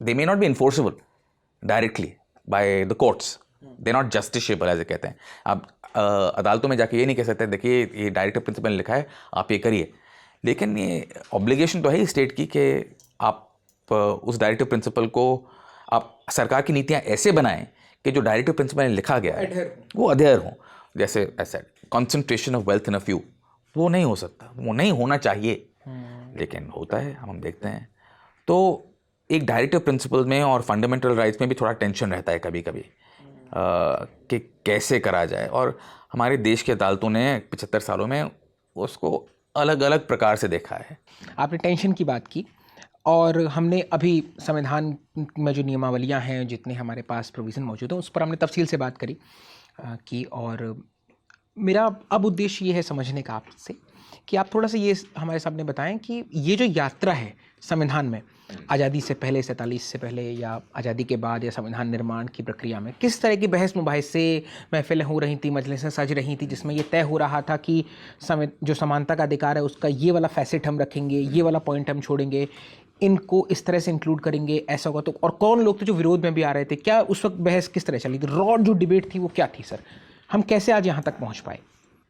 They may not be enforceable directly by the courts, they not justiciable ऐसे कहते हैं। आप अदालतों में जाके ये नहीं कह सकते देखिए ये डायरेक्टिव प्रिंसिपल लिखा है आप ये करिए, लेकिन ये ऑब्लिगेशन तो है ही स्टेट की कि आप उस डायरेक्टिव प्रिंसिपल को आप सरकार की नीतियाँ ऐसे बनाएं कि जो डायरेक्टिव प्रिंसिपल में लिखा गया है वो अधेयर हो। जैसे ऐसा concentration of wealth in a few, वो नहीं हो सकता, वो नहीं होना चाहिए, लेकिन होता है, हम देखते हैं। तो एक डायरेक्टिव प्रिंसिपल में और फंडामेंटल राइट्स में भी थोड़ा टेंशन रहता है कभी कभी कि कैसे करा जाए, और हमारे देश की अदालतों ने 75 सालों में उसको अलग अलग प्रकार से देखा है। आपने टेंशन की बात की, और हमने अभी संविधान में जो नियमावलियां हैं, जितने हमारे पास प्रोविज़न मौजूद हैं, उस पर हमने तफसील से बात करी कि, और मेरा अब उद्देश्य ये है समझने का आपसे कि आप थोड़ा सा ये हमारे सामने बताएं कि ये जो यात्रा है संविधान में, आज़ादी से पहले, 47 से पहले, या आज़ादी के बाद, या संविधान निर्माण की प्रक्रिया में, किस तरह की बहस मुबाहिसे, महफिलें हो रही थी, मजलिसें सज रही थी, जिसमें ये तय हो रहा था कि जो समानता का अधिकार है उसका ये वाला फैसेट हम रखेंगे, ये वाला पॉइंट हम छोड़ेंगे, इनको इस तरह से इंक्लूड करेंगे, ऐसा होगा तो। और कौन लोग थे जो विरोध में भी आ रहे थे? क्या उस वक्त बहस किस तरह चली थी? रॉ जो डिबेट थी वो क्या थी सर? हम कैसे आज यहाँ तक पहुँच पाए?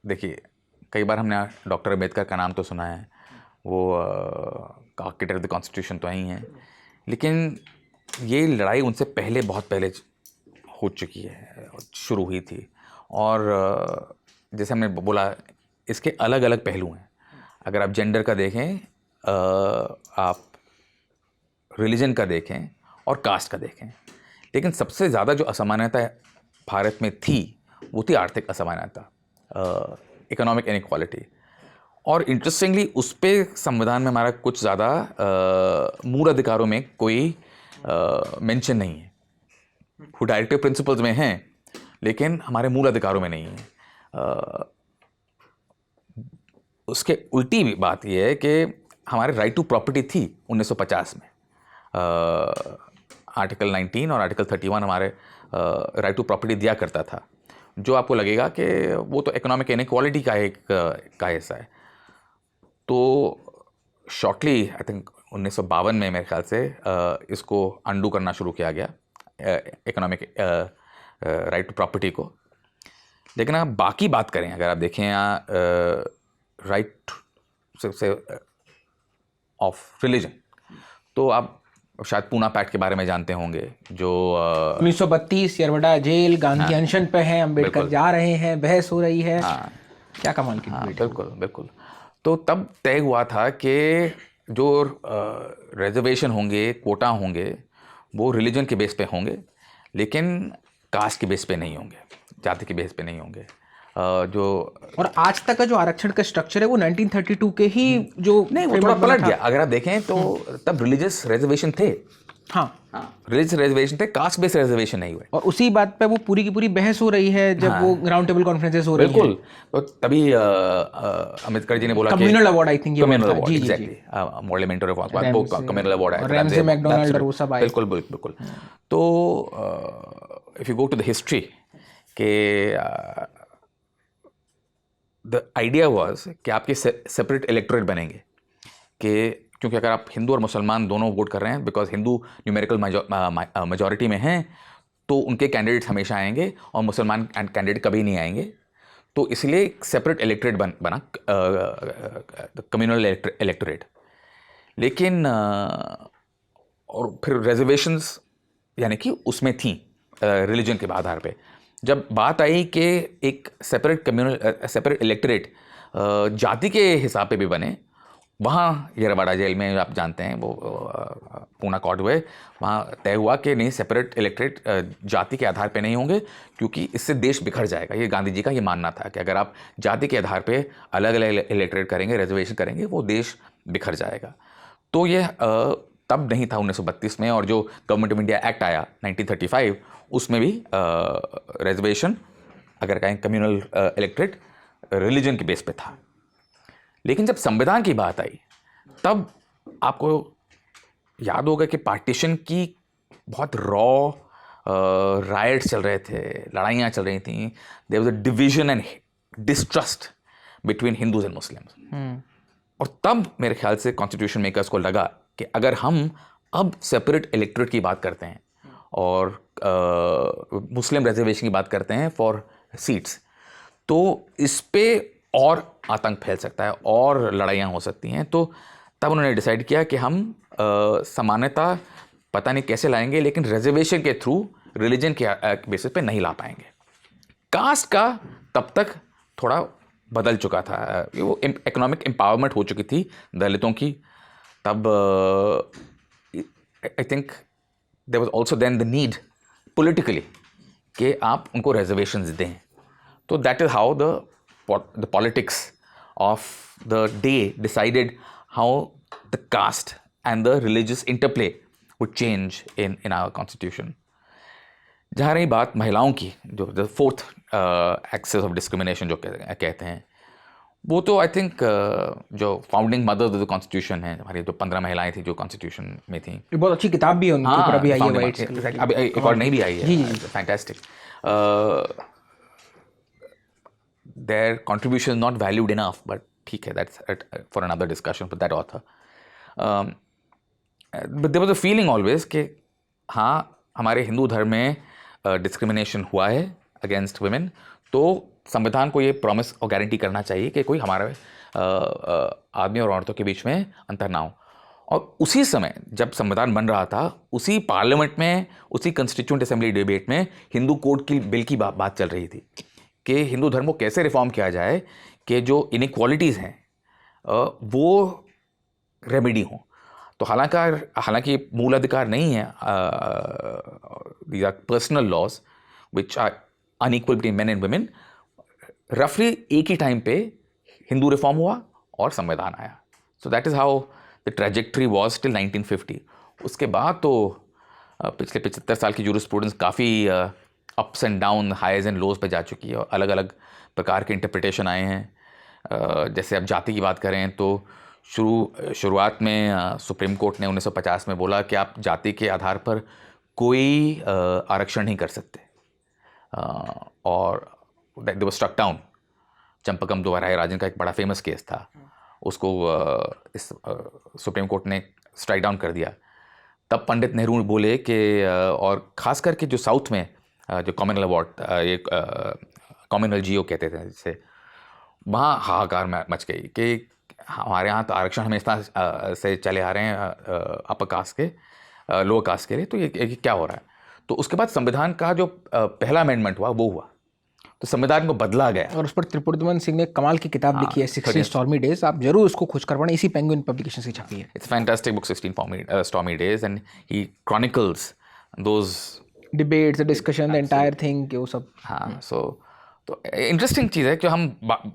देखिए, कई बार हमने डॉक्टर अम्बेडकर का नाम तो सुना है, वो आर्किटेक्ट ऑफ द कॉन्स्टिट्यूशन तो ही हैं, लेकिन ये लड़ाई उनसे पहले, बहुत पहले हो चुकी है, शुरू हुई थी। और जैसे हमने बोला, इसके अलग अलग पहलू हैं। अगर आप जेंडर का देखें, आप रिलीजन का देखें, और कास्ट का देखें, लेकिन सबसे ज़्यादा जो असमानता भारत में थी वो थी आर्थिक असमानता, इकोनॉमिक इनइक्वालिटी। और इंटरेस्टिंगली उस पर संविधान में हमारा कुछ ज़्यादा मूल अधिकारों में कोई मेंशन नहीं है। वो डायरेक्टिव प्रिंसिपल्स में हैं, लेकिन हमारे मूल अधिकारों में नहीं है। उसके उल्टी बात यह है कि हमारे राइट टू प्रॉपर्टी थी 1950 में, आर्टिकल 19 और आर्टिकल 31 हमारे राइट टू प्रॉपर्टी दिया करता था, जो आपको लगेगा कि वो तो इकोनॉमिक इनइक्वालिटी का हिस्सा है। तो शॉर्टली आई थिंक 1952 में मेरे ख्याल से इसको अंडू करना शुरू किया गया, इकोनॉमिक राइट टू प्रॉपर्टी को। लेकिन आप बाकी बात करें, अगर आप देखें राइट से ऑफ रिलीजन, तो आप शायद पूना पैक्ट के बारे में जानते होंगे, जो 1932 यरवड़ा जेल, गांधी अनशन पे हैं, अम्बेडकर जा रहे हैं, बहस हो रही है। हाँ, क्या कमाल की डिबेट है। बिल्कुल बिल्कुल। तो तब तय हुआ था कि जो रिजर्वेशन होंगे, कोटा होंगे, वो रिलीजन के बेस पे होंगे, लेकिन कास्ट के बेस पे नहीं होंगे, जाति के बेस पे नहीं होंगे। जो और आज तक का जो आरक्षण का स्ट्रक्चर है वो 1932 के ही जो नहीं, वो थोड़ा पलट गया। अगर आप देखें तो तब रिलीजियस रिजर्वेशन थे, हाँ, रिलीजियस रिजर्वेशन थे, कास्ट बेस्ड रिजर्वेशन नहीं हुए। और उसी बात पे वो पूरी की पूरी बहस हो रही है जब वो राउंड टेबल कॉन्फ्रेंसेस हो रही हैं। बिल्कुल। तो तभी अम्बेडकर जी ने बोला communal award, I think, communal award, exactly, model mentor of communal award, Ramsay MacDonald और वो सब आए। बिल्कुल बिल्कुल। तो if you go to the history के द आइडिया वाज कि आपके सेपरेट इलेक्टोरेट बनेंगे, कि क्योंकि अगर आप हिंदू और मुसलमान दोनों वोट कर रहे हैं, बिकॉज हिंदू न्यूमेरिकल मेजॉरिटी में हैं, तो उनके कैंडिडेट्स हमेशा आएंगे और मुसलमान कैंडिडेट कभी नहीं आएंगे। तो इसलिए एक सेपरेट इलेक्टोरेट बना, कम्युनल इलेक्टोरेट। लेकिन और फिर रिजर्वेशंस यानी कि उसमें थी रिलीजन के आधार पे। जब बात आई कि एक सेपरेट इलेक्टोरेट जाति के हिसाब पे भी बने, वहाँ यरवाड़ा जेल में आप जानते हैं वो पूना कोर्ट हुए, वहाँ तय हुआ कि नहीं, सेपरेट इलेक्टोरेट जाति के आधार पे नहीं होंगे, क्योंकि इससे देश बिखर जाएगा। ये गांधी जी का ये मानना था कि अगर आप जाति के आधार पे अलग अलग इलेक्टोरेट करेंगे, रिजर्वेशन करेंगे, वो देश बिखर जाएगा। तो ये तब नहीं था 1932 में। और जो गवर्नमेंट ऑफ इंडिया एक्ट आया 1935, उसमें भी रिजर्वेशन, अगर कहें कम्युनल इलेक्टोरेट, रिलीजन के बेस पे था। लेकिन जब संविधान की बात आई, तब आपको याद होगा कि पार्टीशन की बहुत रॉ राइट्स चल रहे थे, लड़ाइयाँ चल रही थी। There was a division and distrust between Hindus and Muslims. और तब मेरे ख्याल से कॉन्स्टिट्यूशन मेकर्स को लगा कि अगर हम अब सेपरेट इलेक्टोरेट की बात करते हैं और मुस्लिम रिजर्वेशन की बात करते हैं फॉर सीट्स, तो इस पे और आतंक फैल सकता है और लड़ाइयाँ हो सकती हैं। तो तब उन्होंने डिसाइड किया कि हम समानता पता नहीं कैसे लाएंगे, लेकिन रिजर्वेशन के थ्रू रिलीजन के बेसिस पे नहीं ला पाएंगे। कास्ट का तब तक थोड़ा बदल चुका था, वो इकोनॉमिक एम्पावरमेंट हो चुकी थी दलितों की, तब I think there was also then the need politically कि आप उनको रिजर्वेशंस दें। तो that is how the politics of the day decided how the caste and the religious interplay would change in our constitution. जहाँ रही बात महिलाओं की, जो the fourth axis of discrimination जो कहते हैं, वो तो आई थिंक जो founding mothers of the constitution है, हमारी जो 15 महिलाएं थी जो कॉन्स्टिट्यूशन में थी, ये बहुत अच्छी किताब भी है उनके ऊपर, अभी आई है वाइट, अभी एक और नई भी आई है, fantastic. Their contribution not valued enough, but ठीक है, that's for another discussion for that author. But there was a feeling always कि हाँ, हमारे हिंदू धर्म में डिस्क्रिमिनेशन हुआ है अगेंस्ट वुमेन, तो संविधान को ये प्रॉमिस और गारंटी करना चाहिए कि कोई हमारे आदमी और औरतों के बीच में अंतर ना हो। और उसी समय जब संविधान बन रहा था, उसी पार्लियामेंट में, उसी कॉन्स्टिट्यूएंट असेंबली डिबेट में हिंदू कोड की बिल की बात चल रही थी कि हिंदू धर्म को कैसे रिफॉर्म किया जाए कि जो इनइक्वालिटीज़ हैं वो रेमेडी हों। तो हालांकि मूल अधिकार नहीं है, these are personal laws which are unequal between men and women. रफली एक ही टाइम पे हिंदू रिफॉर्म हुआ और संविधान आया। सो that is how the trajectory was till 1950। उसके बाद तो पिछले 75 साल की जूरिस्प्रूडेंस काफ़ी ups and down, highs and lows पे जा चुकी है और अलग अलग प्रकार के इंटरप्रिटेशन आए हैं। जैसे अब जाति की बात करें तो शुरुआत में सुप्रीम कोर्ट ने 1950 में बोला कि आप जाति के आधार पर कोई आरक्षण नहीं कर सकते, और they was struck down. Champakam Dorairajan का एक बड़ा फेमस केस था, उसको इस सुप्रीम कोर्ट ने स्ट्राइक डाउन कर दिया। तब पंडित नेहरू बोले कि और ख़ास करके जो साउथ में जो कॉमनल अवार्ड, ये कॉमनल जियो कहते थे, जिससे वहाँ हाहाकार मच गई कि हमारे यहाँ तो आरक्षण हमेशा से चले आ रहे हैं अपर कास्ट के, लोअर कास्ट के लिए, तो ये क्या हो रहा है। तो उसके बाद संविधान का जो पहला अमेंडमेंट हुआ वो हुआ, तो संविधान को बदला गया। और उस पर त्रिपुरादमन सिंह ने कमाल की किताब लिखी है, 16 स्टॉर्मी डेज। आप जरूर उसको खोज कर पढ़ें, इसी पेंगुइन पब्लिकेशन से छपी है। It's fantastic book, 16 stormy days, and he chronicles those debates, discussion, the entire thing, वो सब। हाँ, तो इंटरेस्टिंग चीज़ है कि हम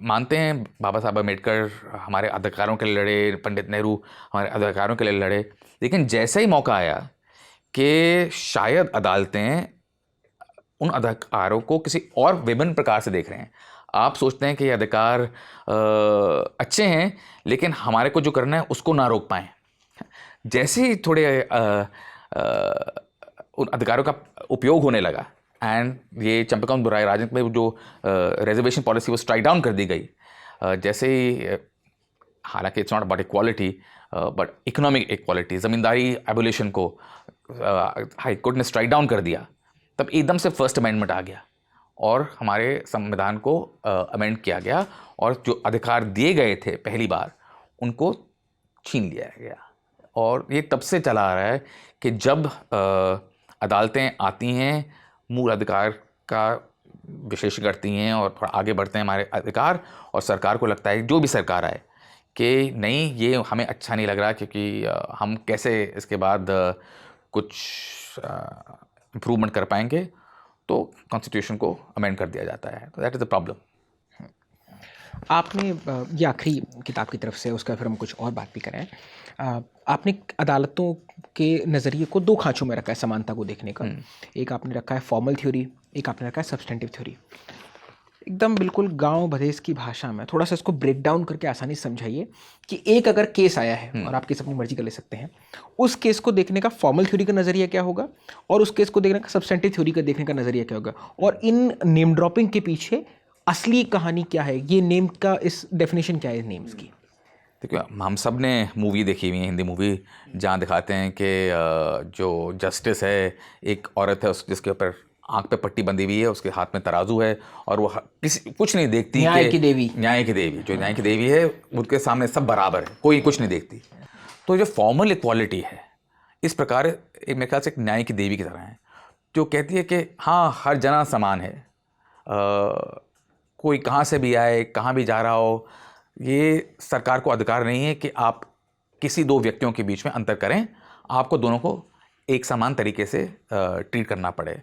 मानते हैं बाबा साहब अम्बेडकर हमारे अधिकारों के लिए लड़े, पंडित नेहरू हमारे अधिकारों के लिए लड़े, लेकिन जैसे ही मौका आया कि शायद अदालतें उन अधिकारों को किसी और विभिन्न प्रकार से देख रहे हैं। आप सोचते हैं कि ये अधिकार अच्छे हैं, लेकिन हमारे को जो करना है उसको ना रोक पाएँ। जैसे ही थोड़े उन अधिकारों का उपयोग होने लगा, एंड ये चंपकम दोवराय राजन में जो रिजर्वेशन पॉलिसी वो स्ट्राइक डाउन कर दी गई, जैसे ही, हालांकि it's not about equality but economic equality, ज़मींदारी abolition को हाई कोर्ट ने स्ट्राइक डाउन कर दिया, तब एकदम से फर्स्ट अमेंडमेंट आ गया और हमारे संविधान को अमेंड किया गया, और जो अधिकार दिए गए थे पहली बार उनको छीन लिया गया। और ये तब से चला आ रहा है कि जब अदालतें आती हैं, मूल अधिकार का विश्लेषण करती हैं और थोड़ा आगे बढ़ते हैं हमारे अधिकार, और सरकार को लगता है, जो भी सरकार आए, कि नहीं ये हमें अच्छा नहीं लग रहा, क्योंकि हम कैसे इसके बाद कुछ इम्प्रूवमेंट कर पाएंगे, तो कॉन्स्टिट्यूशन को अमेंड कर दिया जाता है। तो दैट इज़ द प्रॉब्लम। आपने ये आखिरी किताब की तरफ से, उसका फिर हम कुछ और बात भी करें। आपने अदालतों के नज़रिए को दो खाँचों में रखा है समानता को देखने का। एक आपने रखा है फॉर्मल थ्योरी, एक आपने रखा है सब्सटेंटिव थ्योरी। एकदम बिल्कुल गांव भदेश की भाषा में थोड़ा सा इसको ब्रेक डाउन करके आसानी से समझाइए कि एक अगर केस आया है और आप केस अपनी मर्जी का ले सकते हैं, उस केस को देखने का फॉर्मल थ्योरी का नज़रिया क्या होगा और उस केस को देखने का सब्सटेंटिव थ्योरी का देखने का नज़रिया क्या होगा, और इन नेम ड्रॉपिंग के पीछे असली कहानी क्या है, ये नेम का इस डेफिनेशन क्या है नेम्स की। देखिए, हम सब ने मूवी देखी हुई है, हिंदी मूवी, जहाँ दिखाते हैं कि जो जस्टिस है, एक औरत है जिसके ऊपर आंख पे पट्टी बंधी हुई है, उसके हाथ में तराजू है, और वो कुछ नहीं देखती, न्याय की देवी, जो न्याय की देवी है, उनके सामने सब बराबर है, कोई कुछ नहीं देखती। तो जो फॉर्मल इक्वालिटी है, इस प्रकार मेरे ख्याल से एक न्याय की देवी की तरह है, जो कहती है कि हाँ, हर जना समान है, कोई कहाँ से भी आए, कहाँ भी जा रहा हो, ये सरकार को अधिकार नहीं है कि आप किसी दो व्यक्तियों के बीच में अंतर करें, आपको दोनों को एक समान तरीके से ट्रीट करना पड़े।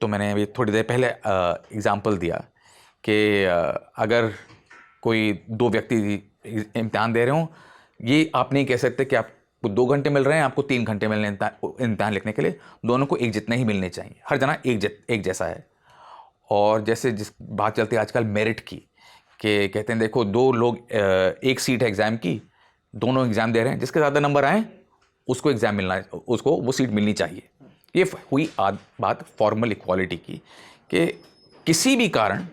तो मैंने अभी थोड़ी देर पहले एग्जाम्पल दिया कि अगर कोई दो व्यक्ति इम्तिहान दे रहे हों, ये आप नहीं कह सकते कि आपको 2 घंटे मिल रहे हैं, आपको 3 घंटे मिलने इम्तिहान लिखने के लिए, दोनों को एक जितने ही मिलने चाहिए, हर जना एक जैसा है। और जैसे जिस बात चलती है आजकल मेरिट की, कि कहते हैं देखो 2 लोग एक सीट है एग्ज़ाम की, दोनों एग्ज़ाम दे रहे हैं, जिसके ज़्यादा नंबर आए उसको एग्ज़ाम मिलना, उसको वो सीट मिलनी चाहिए। ये हुई बात फॉर्मल इक्वालिटी की, कि किसी भी कारण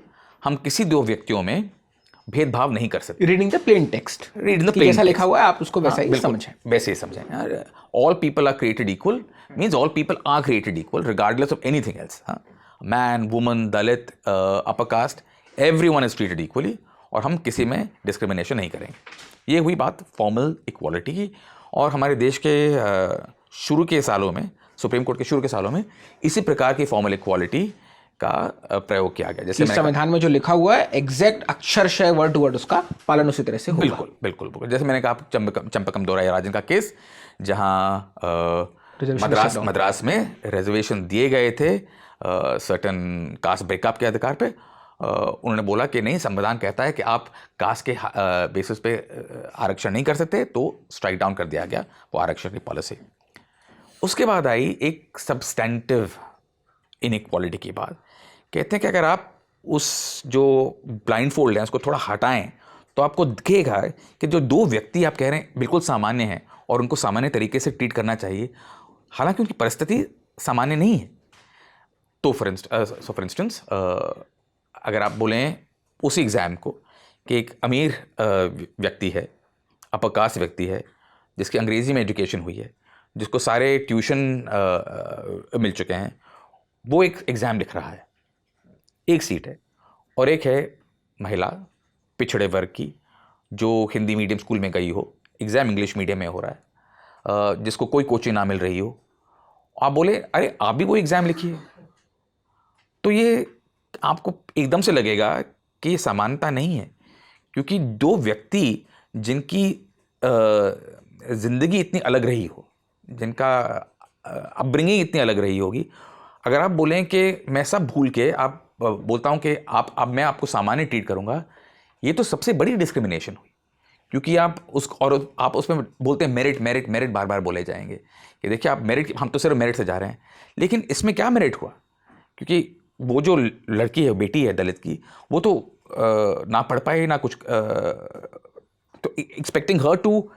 हम किसी दो व्यक्तियों में भेदभाव नहीं कर सकते। रीडिंग द प्लेन टेक्स्ट, जैसा लिखा हुआ है आप उसको वैसा ही समझें, वैसे ही समझें। All people are created equal means all people are created equal regardless of anything else. Man, woman, Dalit, upper caste, everyone is treated equally, और हम किसी में डिस्क्रिमिनेशन नहीं करेंगे। ये हुई बात फॉर्मल इक्वालिटी की। और हमारे देश के शुरू के सालों में, सुप्रीम कोर्ट के शुरू के सालों में इसी प्रकार की फॉर्मल इक्वालिटी का प्रयोग किया गया। जैसे संविधान में जो लिखा हुआ है एग्जैक्ट अक्षरशः वर्ड टू वर्ड उसका पालन उसी तरह से होगा। बिल्कुल बिल्कुल बिल्कुल। जैसे मैंने कहा चंपकम दोराया का केस, जहाँ मद्रास में रिजर्वेशन दिए गए थे सर्टन कास्ट ब्रेकअप के अधिकार पे, उन्होंने बोला कि नहीं, संविधान कहता है कि आप कास्ट के बेसिस पे आरक्षण नहीं कर सकते, तो स्ट्राइक डाउन कर दिया गया वो आरक्षण की पॉलिसी। उसके बाद आई एक सब्सटेंटिव इनइक्वालिटी की बात। कहते हैं कि अगर आप उस जो ब्लाइंड फोल्ड है उसको थोड़ा हटाएं, तो आपको दिखेगा कि जो दो व्यक्ति आप कह रहे हैं बिल्कुल सामान्य हैं और उनको सामान्य तरीके से ट्रीट करना चाहिए, हालांकि उनकी परिस्थिति सामान्य नहीं है। तो फॉर इंस्टेंस अगर आप बोलें उसी एग्ज़ाम को कि एक अमीर व्यक्ति है, अपर कास्ट व्यक्ति है, जिसकी अंग्रेज़ी में एजुकेशन हुई है, जिसको सारे ट्यूशन मिल चुके हैं, वो एक एग्ज़ाम लिख रहा है, एक सीट है, और एक है महिला पिछड़े वर्ग की जो हिंदी मीडियम स्कूल में गई हो, एग्ज़ाम इंग्लिश मीडियम में हो रहा है, जिसको कोई कोचिंग ना मिल रही हो। आप बोले अरे आप भी वो एग्ज़ाम लिखिए, तो ये आपको एकदम से लगेगा कि ये समानता नहीं है, क्योंकि दो व्यक्ति जिनकी ज़िंदगी इतनी अलग रही हो, जिनका अपब्रिंगिंग इतनी अलग रही होगी, अगर आप बोलें कि मैं सब भूल के आप बोलता हूँ कि अब मैं आपको सामान्य ट्रीट करूँगा, ये तो सबसे बड़ी डिस्क्रिमिनेशन हुई। क्योंकि आप उसमें बोलते हैं मेरिट मेरिट मेरिट, बार बार बोले जाएंगे कि देखिए आप मेरिट, हम तो सिर्फ मेरिट से जा रहे हैं, लेकिन इसमें क्या मेरिट हुआ? क्योंकि वो जो लड़की है, बेटी है दलित की, वो तो ना पढ़ पाए ना कुछ, तो expecting her to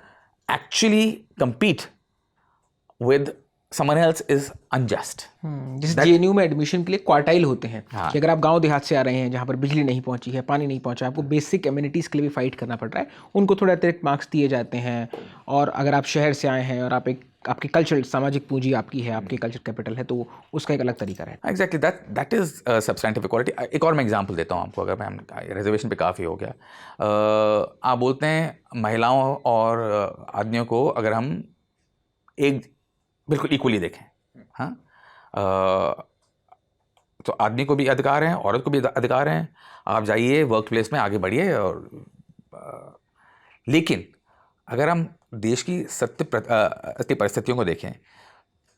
actually compete with someone else is unjust. जैसे जेएनयू में एडमिशन के लिए क्वार्टाइल होते हैं कि अगर आप गांव देहात से आ रहे हैं जहां पर बिजली नहीं पहुंची है, पानी नहीं पहुंचा, आपको बेसिक एमिनिटीज़ के लिए भी फाइट करना पड़ रहा है, उनको थोड़े अतिरिक्त मार्क्स दिए जाते हैं। और अगर आप शहर से आए हैं और आप आपकी कल्चरल सामाजिक पूंजी आपकी है, आपकी कल्चर कैपिटल है, तो उसका एक अलग तरीका रहता है। Exactly, that is substantive equality. एक और मैं एग्जांपल देता हूँ आपको, अगर मैं रिजर्वेशन पे काफ़ी हो गया, आप बोलते हैं महिलाओं और आदमियों को अगर हम एक बिल्कुल इक्वली देखें, हाँ, तो आदमी को भी अधिकार हैं, औरत को भी अधिकार हैं, आप जाइए वर्क प्लेस में आगे बढ़िए। और लेकिन अगर हम देश की सत्य परिस्थितियों को देखें,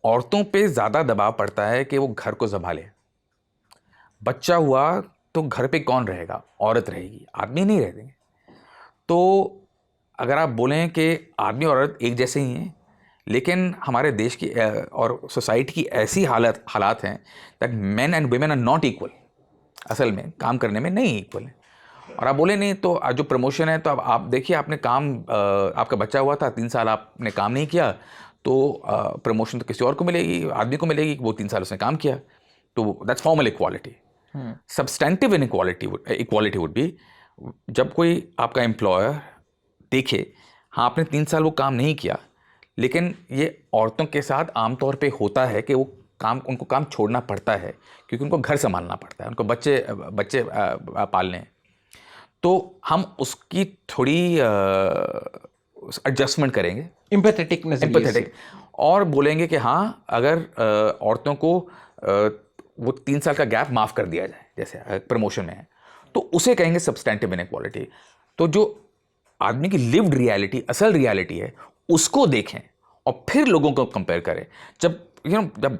औरतों पे ज़्यादा दबाव पड़ता है कि वो घर को संभाले। बच्चा हुआ तो घर पे कौन रहेगा? औरत रहेगी, आदमी नहीं रहेंगे। तो अगर आप बोलें कि आदमी और औरत एक जैसे ही हैं, लेकिन हमारे देश की और सोसाइटी की ऐसी हालात हैं that men and women are not equal, असल में काम करने में नहीं इक्वल है। और आप बोले नहीं तो जो प्रमोशन है, तो अब आप देखिए, आपने काम, आपका बच्चा हुआ था, 3 साल आपने काम नहीं किया, तो प्रमोशन तो किसी और को मिलेगी, आदमी को मिलेगी, वो 3 साल उसने काम किया। तो that's formal equality. Substantive equality would be जब कोई आपका एम्प्लॉयर देखे, हाँ आपने 3 साल वो काम नहीं किया, लेकिन ये औरतों के साथ आमतौर पे होता है कि उनको काम छोड़ना पड़ता है, क्योंकि उनको घर संभालना पड़ता है, उनको बच्चे पालने हैं। तो हम उसकी थोड़ी एडजस्टमेंट करेंगे, एम्पैथेटिक, और बोलेंगे कि हाँ अगर औरतों को वो 3 साल का गैप माफ़ कर दिया जाए, जैसे प्रमोशन में है, तो उसे कहेंगे सब्सटेंटिव इनइक्वालिटी। तो जो आदमी की लिव्ड रियलिटी, असल रियलिटी है, उसको देखें और फिर लोगों को कंपेयर करें। जब जब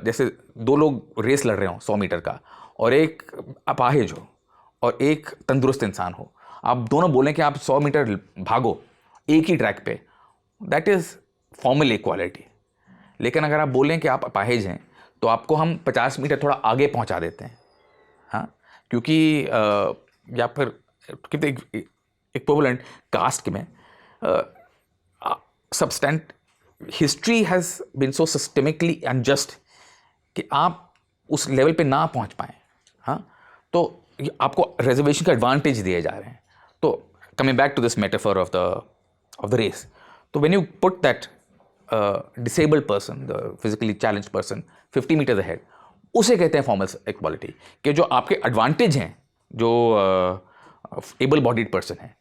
जैसे 2 लोग रेस लड़ रहे हों 100 मीटर का, और एक अपाहिज हो और एक तंदुरुस्त इंसान हो, आप दोनों बोलें कि आप 100 मीटर भागो एक ही ट्रैक पे, दैट इज़ फॉर्मल इक्वालिटी। लेकिन अगर आप बोलें कि आप अपाहिज हैं तो आपको हम 50 मीटर थोड़ा आगे पहुंचा देते हैं, हाँ, क्योंकि या फिर कितने इक्विवेलेंट कास्ट में सब्सटेंट history has been so systemically unjust कि आप उस लेवल पे ना पहुंच पाएँ, हाँ, तो आपको रिजर्वेशन का एडवांटेज दिए जा रहे हैं। तो coming back to this metaphor of the race, तो when you put that disabled person, the physically challenged person 50 metres ahead, उसे कहते हैं फॉर्मल इक्वालिटी। कि जो आपके एडवांटेज हैं, जो एबल बॉडीड पर्सन है,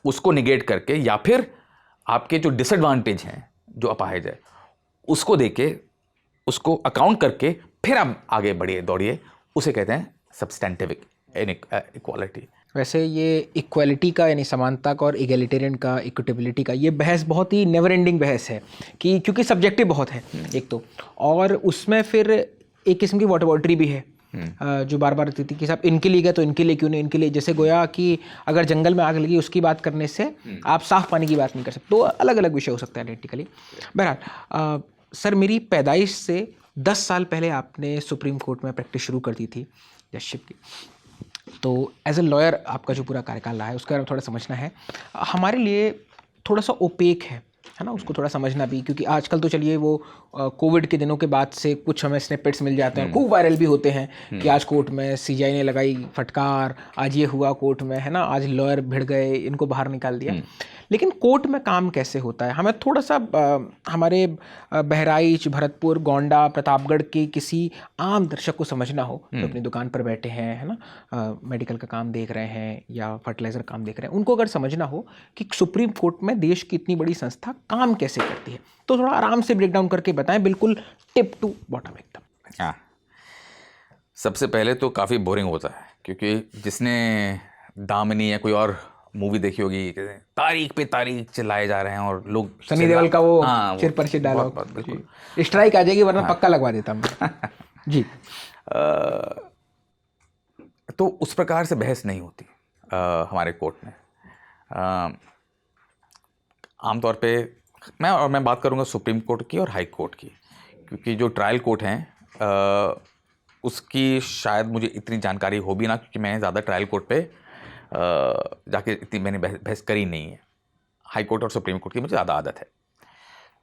उसको निगेट करके, या फिर आपके जो डिसएडवांटेज हैं, जो अपाहिज है, उसको देके, उसको अकाउंट करके फिर आप आगे बढ़िए, दौड़िए, उसे कहते हैं सब्सटेंटिव इक्वालिटी। वैसे ये इक्वालिटी का, यानी समानता का, और इगैलिटेरियन का, इक्विटेबिलिटी का, ये बहस बहुत ही नेवर एंडिंग बहस है कि क्योंकि सब्जेक्टिव बहुत है एक तो, और उसमें फिर एक किस्म की वॉटरबॉटरी भी है जो बार बार रहती थी कि साहब इनके लिए गए तो इनके लिए क्यों नहीं, इनके लिए। जैसे गोया कि अगर जंगल में आग लगी उसकी बात करने से आप साफ पानी की बात नहीं कर सकते। तो अलग अलग विषय हो सकता है आइडेंटिकली। बहरहाल सर, मेरी पैदाइश से 10 साल पहले आपने सुप्रीम कोर्ट में प्रैक्टिस शुरू कर दी थी जजशिप की। तो एज ए लॉयर आपका जो पूरा कार्यकाल रहा है उसके बारे में थोड़ा समझना है। हमारे लिए थोड़ा सा ओपेक है ना, उसको थोड़ा समझना भी, क्योंकि आजकल तो चलिए वो कोविड के दिनों के बाद से कुछ हमें स्निपेट्स मिल जाते हैं, खूब वायरल भी होते हैं कि आज कोर्ट में सीजीआई ने लगाई फटकार, आज ये हुआ कोर्ट में, है ना, आज लॉयर भिड़ गए, इनको बाहर निकाल दिया। लेकिन कोर्ट में काम कैसे होता है, हमें थोड़ा सा हमारे बहराइच, भरतपुर, गोंडा, प्रतापगढ़ के किसी आम दर्शक को समझना हो जो अपनी दुकान पर बैठे हैं, है ना, मेडिकल का काम देख रहे हैं या फर्टिलाइज़र काम देख रहे हैं, उनको अगर समझना हो कि सुप्रीम कोर्ट में देश की इतनी बड़ी संस्था काम कैसे करती है, तो थोड़ा आराम से ब्रेक डाउन करके बताएं, बिल्कुल टिप टू बॉटम एकदम। हाँ, सबसे पहले तो काफ़ी बोरिंग होता है, क्योंकि जिसने दामिनी या कोई और मूवी देखी होगी, तारीख पे तारीख चिल्लाए जा रहे हैं और लोग, सनी देओल का वो चिर पर चिर डायलॉग, बिल्कुल स्ट्राइक आ जाएगी वरना पक्का लगवा देता मैं जी। तो उस प्रकार से बहस नहीं होती हमारे कोर्ट में। आमतौर पे मैं बात करूंगा सुप्रीम कोर्ट की और हाई कोर्ट की, क्योंकि जो ट्रायल कोर्ट हैं उसकी शायद मुझे इतनी जानकारी हो भी ना, क्योंकि मैंने ज़्यादा ट्रायल कोर्ट पे जाके इतनी मैंने बहस करी नहीं है। हाई कोर्ट और सुप्रीम कोर्ट की मुझे ज़्यादा आदत है।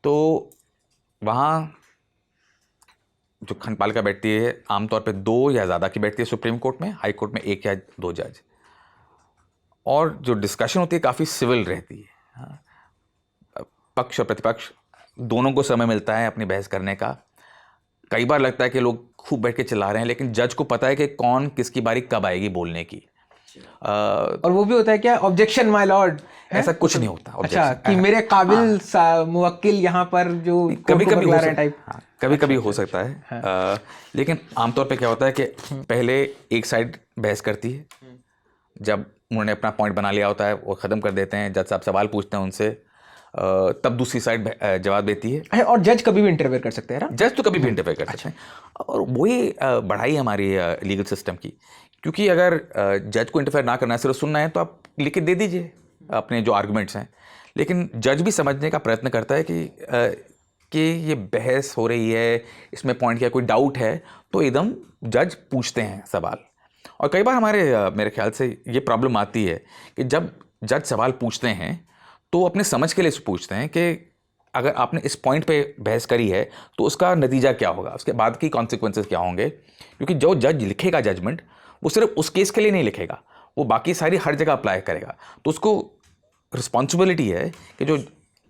तो वहाँ जो खंडपालिका बैठती है आमतौर पे 2 या ज़्यादा की बैठती है सुप्रीम कोर्ट में, हाई कोर्ट में 1 या 2 जज, और जो डिस्कशन होती है काफ़ी सिविल रहती है। पक्ष और प्रतिपक्ष दोनों को समय मिलता है अपनी बहस करने का। कई बार लगता है कि लोग खूब बैठ के चिल्ला रहे हैं, लेकिन जज को पता है कि कौन किसकी बारी कब आएगी बोलने की। और वो भी होता है क्या, ऑब्जेक्शन माय लॉर्ड, ऐसा कुछ नहीं होता। अच्छा, कि मेरे काबिल मुवक्किल यहाँ पर जो कभी कभी हो सकता है। लेकिन आमतौर पे क्या होता है कि पहले एक साइड बहस करती है, जब उन्होंने अपना पॉइंट बना लिया होता है वो ख़त्म कर देते हैं, जज साहब सवाल पूछते हैं उनसे, तब दूसरी साइड जवाब देती है। और जज कभी भी इंटरफेयर कर सकते हैं ना, जज तो कभी भी इंटरफेयर कर सकते हैं। और वही बढ़ाई हमारी लीगल सिस्टम की, क्योंकि अगर जज को इंटरफेयर ना करना है, सिर्फ सुनना है, तो आप लिख के दे दीजिए अपने जो आर्गुमेंट्स हैं। लेकिन जज भी समझने का प्रयत्न करता है कि ये बहस हो रही है, इसमें पॉइंट क्या कोई डाउट है, तो एकदम जज पूछते हैं सवाल। और कई बार मेरे ख्याल से ये प्रॉब्लम आती है कि जब जज सवाल पूछते हैं तो अपने समझ के लिए पूछते हैं कि अगर आपने इस पॉइंट पे बहस करी है तो उसका नतीजा क्या होगा, उसके बाद की कॉन्सिक्वेंसेस क्या होंगे। क्योंकि जो जज लिखेगा जजमेंट, वो सिर्फ उस केस के लिए नहीं लिखेगा, वो बाकी सारी हर जगह अप्लाई करेगा। तो उसको रिस्पॉन्सिबिलिटी है कि जो,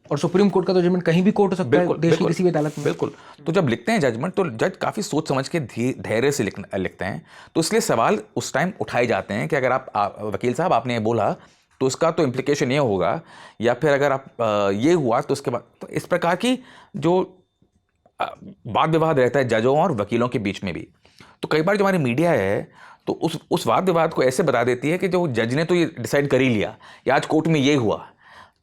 और सुप्रीम कोर्ट का तो जजमेंट कहीं भी कोर्ट हो सकता है, देश की किसी भी अदालत में। बिल्कुल। तो जब लिखते हैं जजमेंट तो जज काफ़ी सोच समझ के धैर्य से लिखते हैं। तो इसलिए सवाल उस टाइम उठाए जाते हैं कि अगर आप वकील साहब आपने बोला तो उसका तो इम्प्लीकेशन ये होगा, या फिर अगर आप ये हुआ तो उसके बाद, तो इस प्रकार की जो वाद विवाद रहता है जजों और वकीलों के बीच में भी, तो कई बार जो हमारी मीडिया है तो उस वाद विवाद को ऐसे बता देती है कि जो जज ने तो ये डिसाइड कर ही लिया या आज कोर्ट में ये हुआ,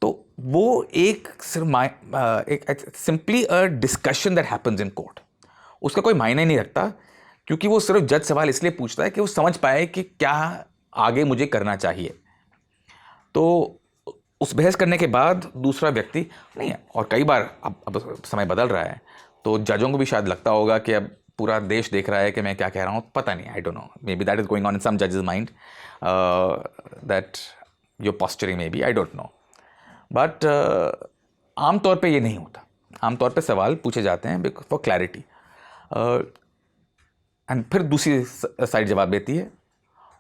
तो वो एक simply a discussion that happens in court, उसका कोई मायने नहीं रखता, क्योंकि वो सिर्फ जज सवाल इसलिए पूछता है कि वो समझ पाए कि क्या आगे मुझे करना चाहिए। तो उस बहस करने के बाद दूसरा व्यक्ति नहीं है, और कई बार अब समय बदल रहा है तो जजों को भी शायद लगता होगा कि अब पूरा देश देख रहा है कि मैं क्या कह रहा हूँ, पता नहीं, I don't know, maybe that is going on in some जजेस mind, that your posturing maybe, I don't know, but आमतौर पे ये नहीं होता। आमतौर पे सवाल पूछे जाते हैं फॉर क्लैरिटी, एंड फिर दूसरी साइड जवाब देती है,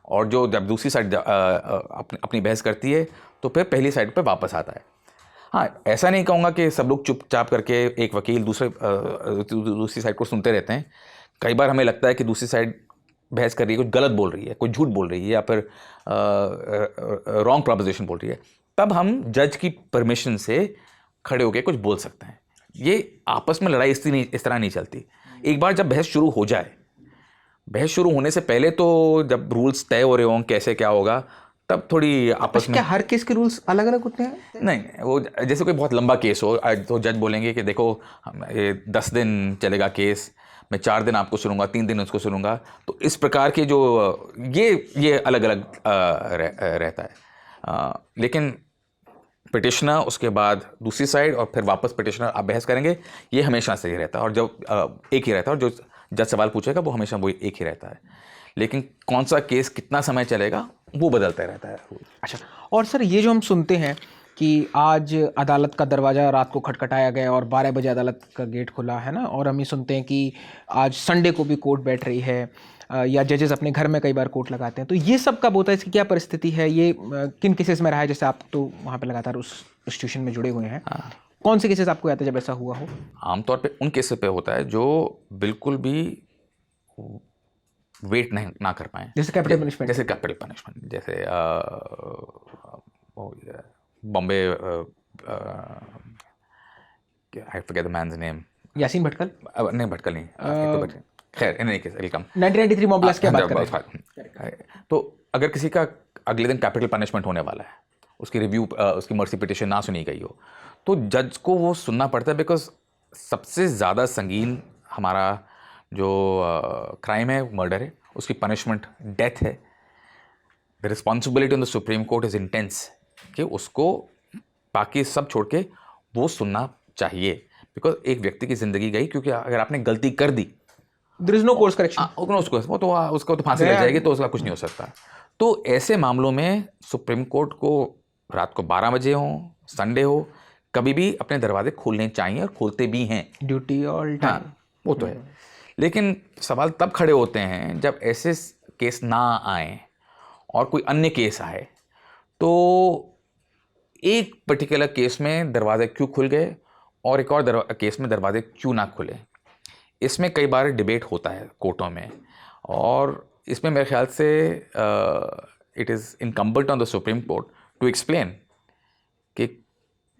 और जो जब दूसरी साइड अपनी बहस करती है तो फिर पहली साइड पे वापस आता है। हाँ, ऐसा नहीं कहूँगा कि सब लोग चुपचाप करके एक वकील दूसरी साइड को सुनते रहते हैं। कई बार हमें लगता है कि दूसरी साइड बहस कर रही है, कुछ गलत बोल रही है, कुछ झूठ बोल रही है, या फिर रॉन्ग प्रॉपोजिशन बोल रही है, तब हम जज की परमिशन से खड़े होकर कुछ बोल सकते हैं। ये आपस में लड़ाई इस तरह नहीं चलती। एक बार जब बहस शुरू हो जाए, बहस शुरू होने से पहले तो जब रूल्स तय हो रहे हों कैसे क्या होगा, तब थोड़ी आपस में। क्या हर केस के रूल्स अलग अलग होते हैं? नहीं, वो जैसे कोई बहुत लंबा केस हो तो जज बोलेंगे कि देखो ये 10 दिन चलेगा केस, मैं 4 दिन आपको सुनूंगा, 3 दिन उसको सुनूंगा, तो इस प्रकार के जो ये अलग अलग रहता है। लेकिन पिटिशनर, उसके बाद दूसरी साइड, और फिर वापस पिटिशनर, आप बहस करेंगे, ये हमेशा से ही रहता है, और जब एक ही रहता है, और जो जज सवाल पूछेगा वो हमेशा वो एक ही रहता है। लेकिन कौन सा केस कितना समय चलेगा वो बदलता रहता है। अच्छा, और सर ये जो हम सुनते हैं कि आज अदालत का दरवाज़ा रात को खटखटाया गया और 12 बजे अदालत का गेट खुला है ना, और हम ये सुनते हैं कि आज संडे को भी कोर्ट बैठ रही है, या जजेस अपने घर में कई बार कोर्ट लगाते हैं, तो ये सब कब होता है? इसकी क्या परिस्थिति है? ये किन केसेस में रहा है? जैसे आप तो वहाँ पे लगातार उस इंस्टीट्यूशन में जुड़े हुए हैं, कौन से केसेस आपको याद है जब ऐसा हुआ हो? आमतौर पे उन केसेस पे होता है जो बिल्कुल भी वेट नहीं ना कर पाए, जैसे कैपिटल पनिशमेंट। जैसे कैपिटल पनिशमेंट, जैसे Bombay, I forget the man's name, Yasin Bhatkal? नहीं, भटकल नहीं, खैर in any case welcome, 1993 bomb blast की बात कर रहे हैं। तो अगर किसी का अगले दिन कैपिटल पनिशमेंट होने वाला है, उसकी रिव्यू, उसकी मर्सी पिटिशन ना सुनी गई हो, तो जज को वो सुनना पड़ता है, बिकॉज सबसे ज़्यादा संगीन हमारा जो क्राइम है, मर्डर है, उसकी पनिशमेंट डेथ है। The responsibility on the Supreme court is intense, कि उसको बाकी सब छोड़ के वो सुनना चाहिए, बिकॉज एक व्यक्ति की ज़िंदगी गई, क्योंकि अगर आपने गलती कर दी, there is no course correction, उसको तो फांसी लग जाएगी, तो उसका कुछ नहीं हो सकता। तो ऐसे मामलों में सुप्रीम कोर्ट को रात को 12 बजे हो, संडे हो, कभी भी अपने दरवाजे खोलने चाहिए, और खोलते भी हैं, ड्यूटी ऑल टाइम। हाँ, वो तो है। लेकिन सवाल तब खड़े होते हैं जब ऐसे केस ना आए और कोई अन्य केस आए, तो एक पर्टिकुलर केस में दरवाजे क्यों खुल गए और एक और केस में दरवाजे क्यों ना खुले, इसमें कई बार डिबेट होता है कोर्टों में, और इसमें मेरे ख्याल से it is incumbent on the Supreme Court to explain कि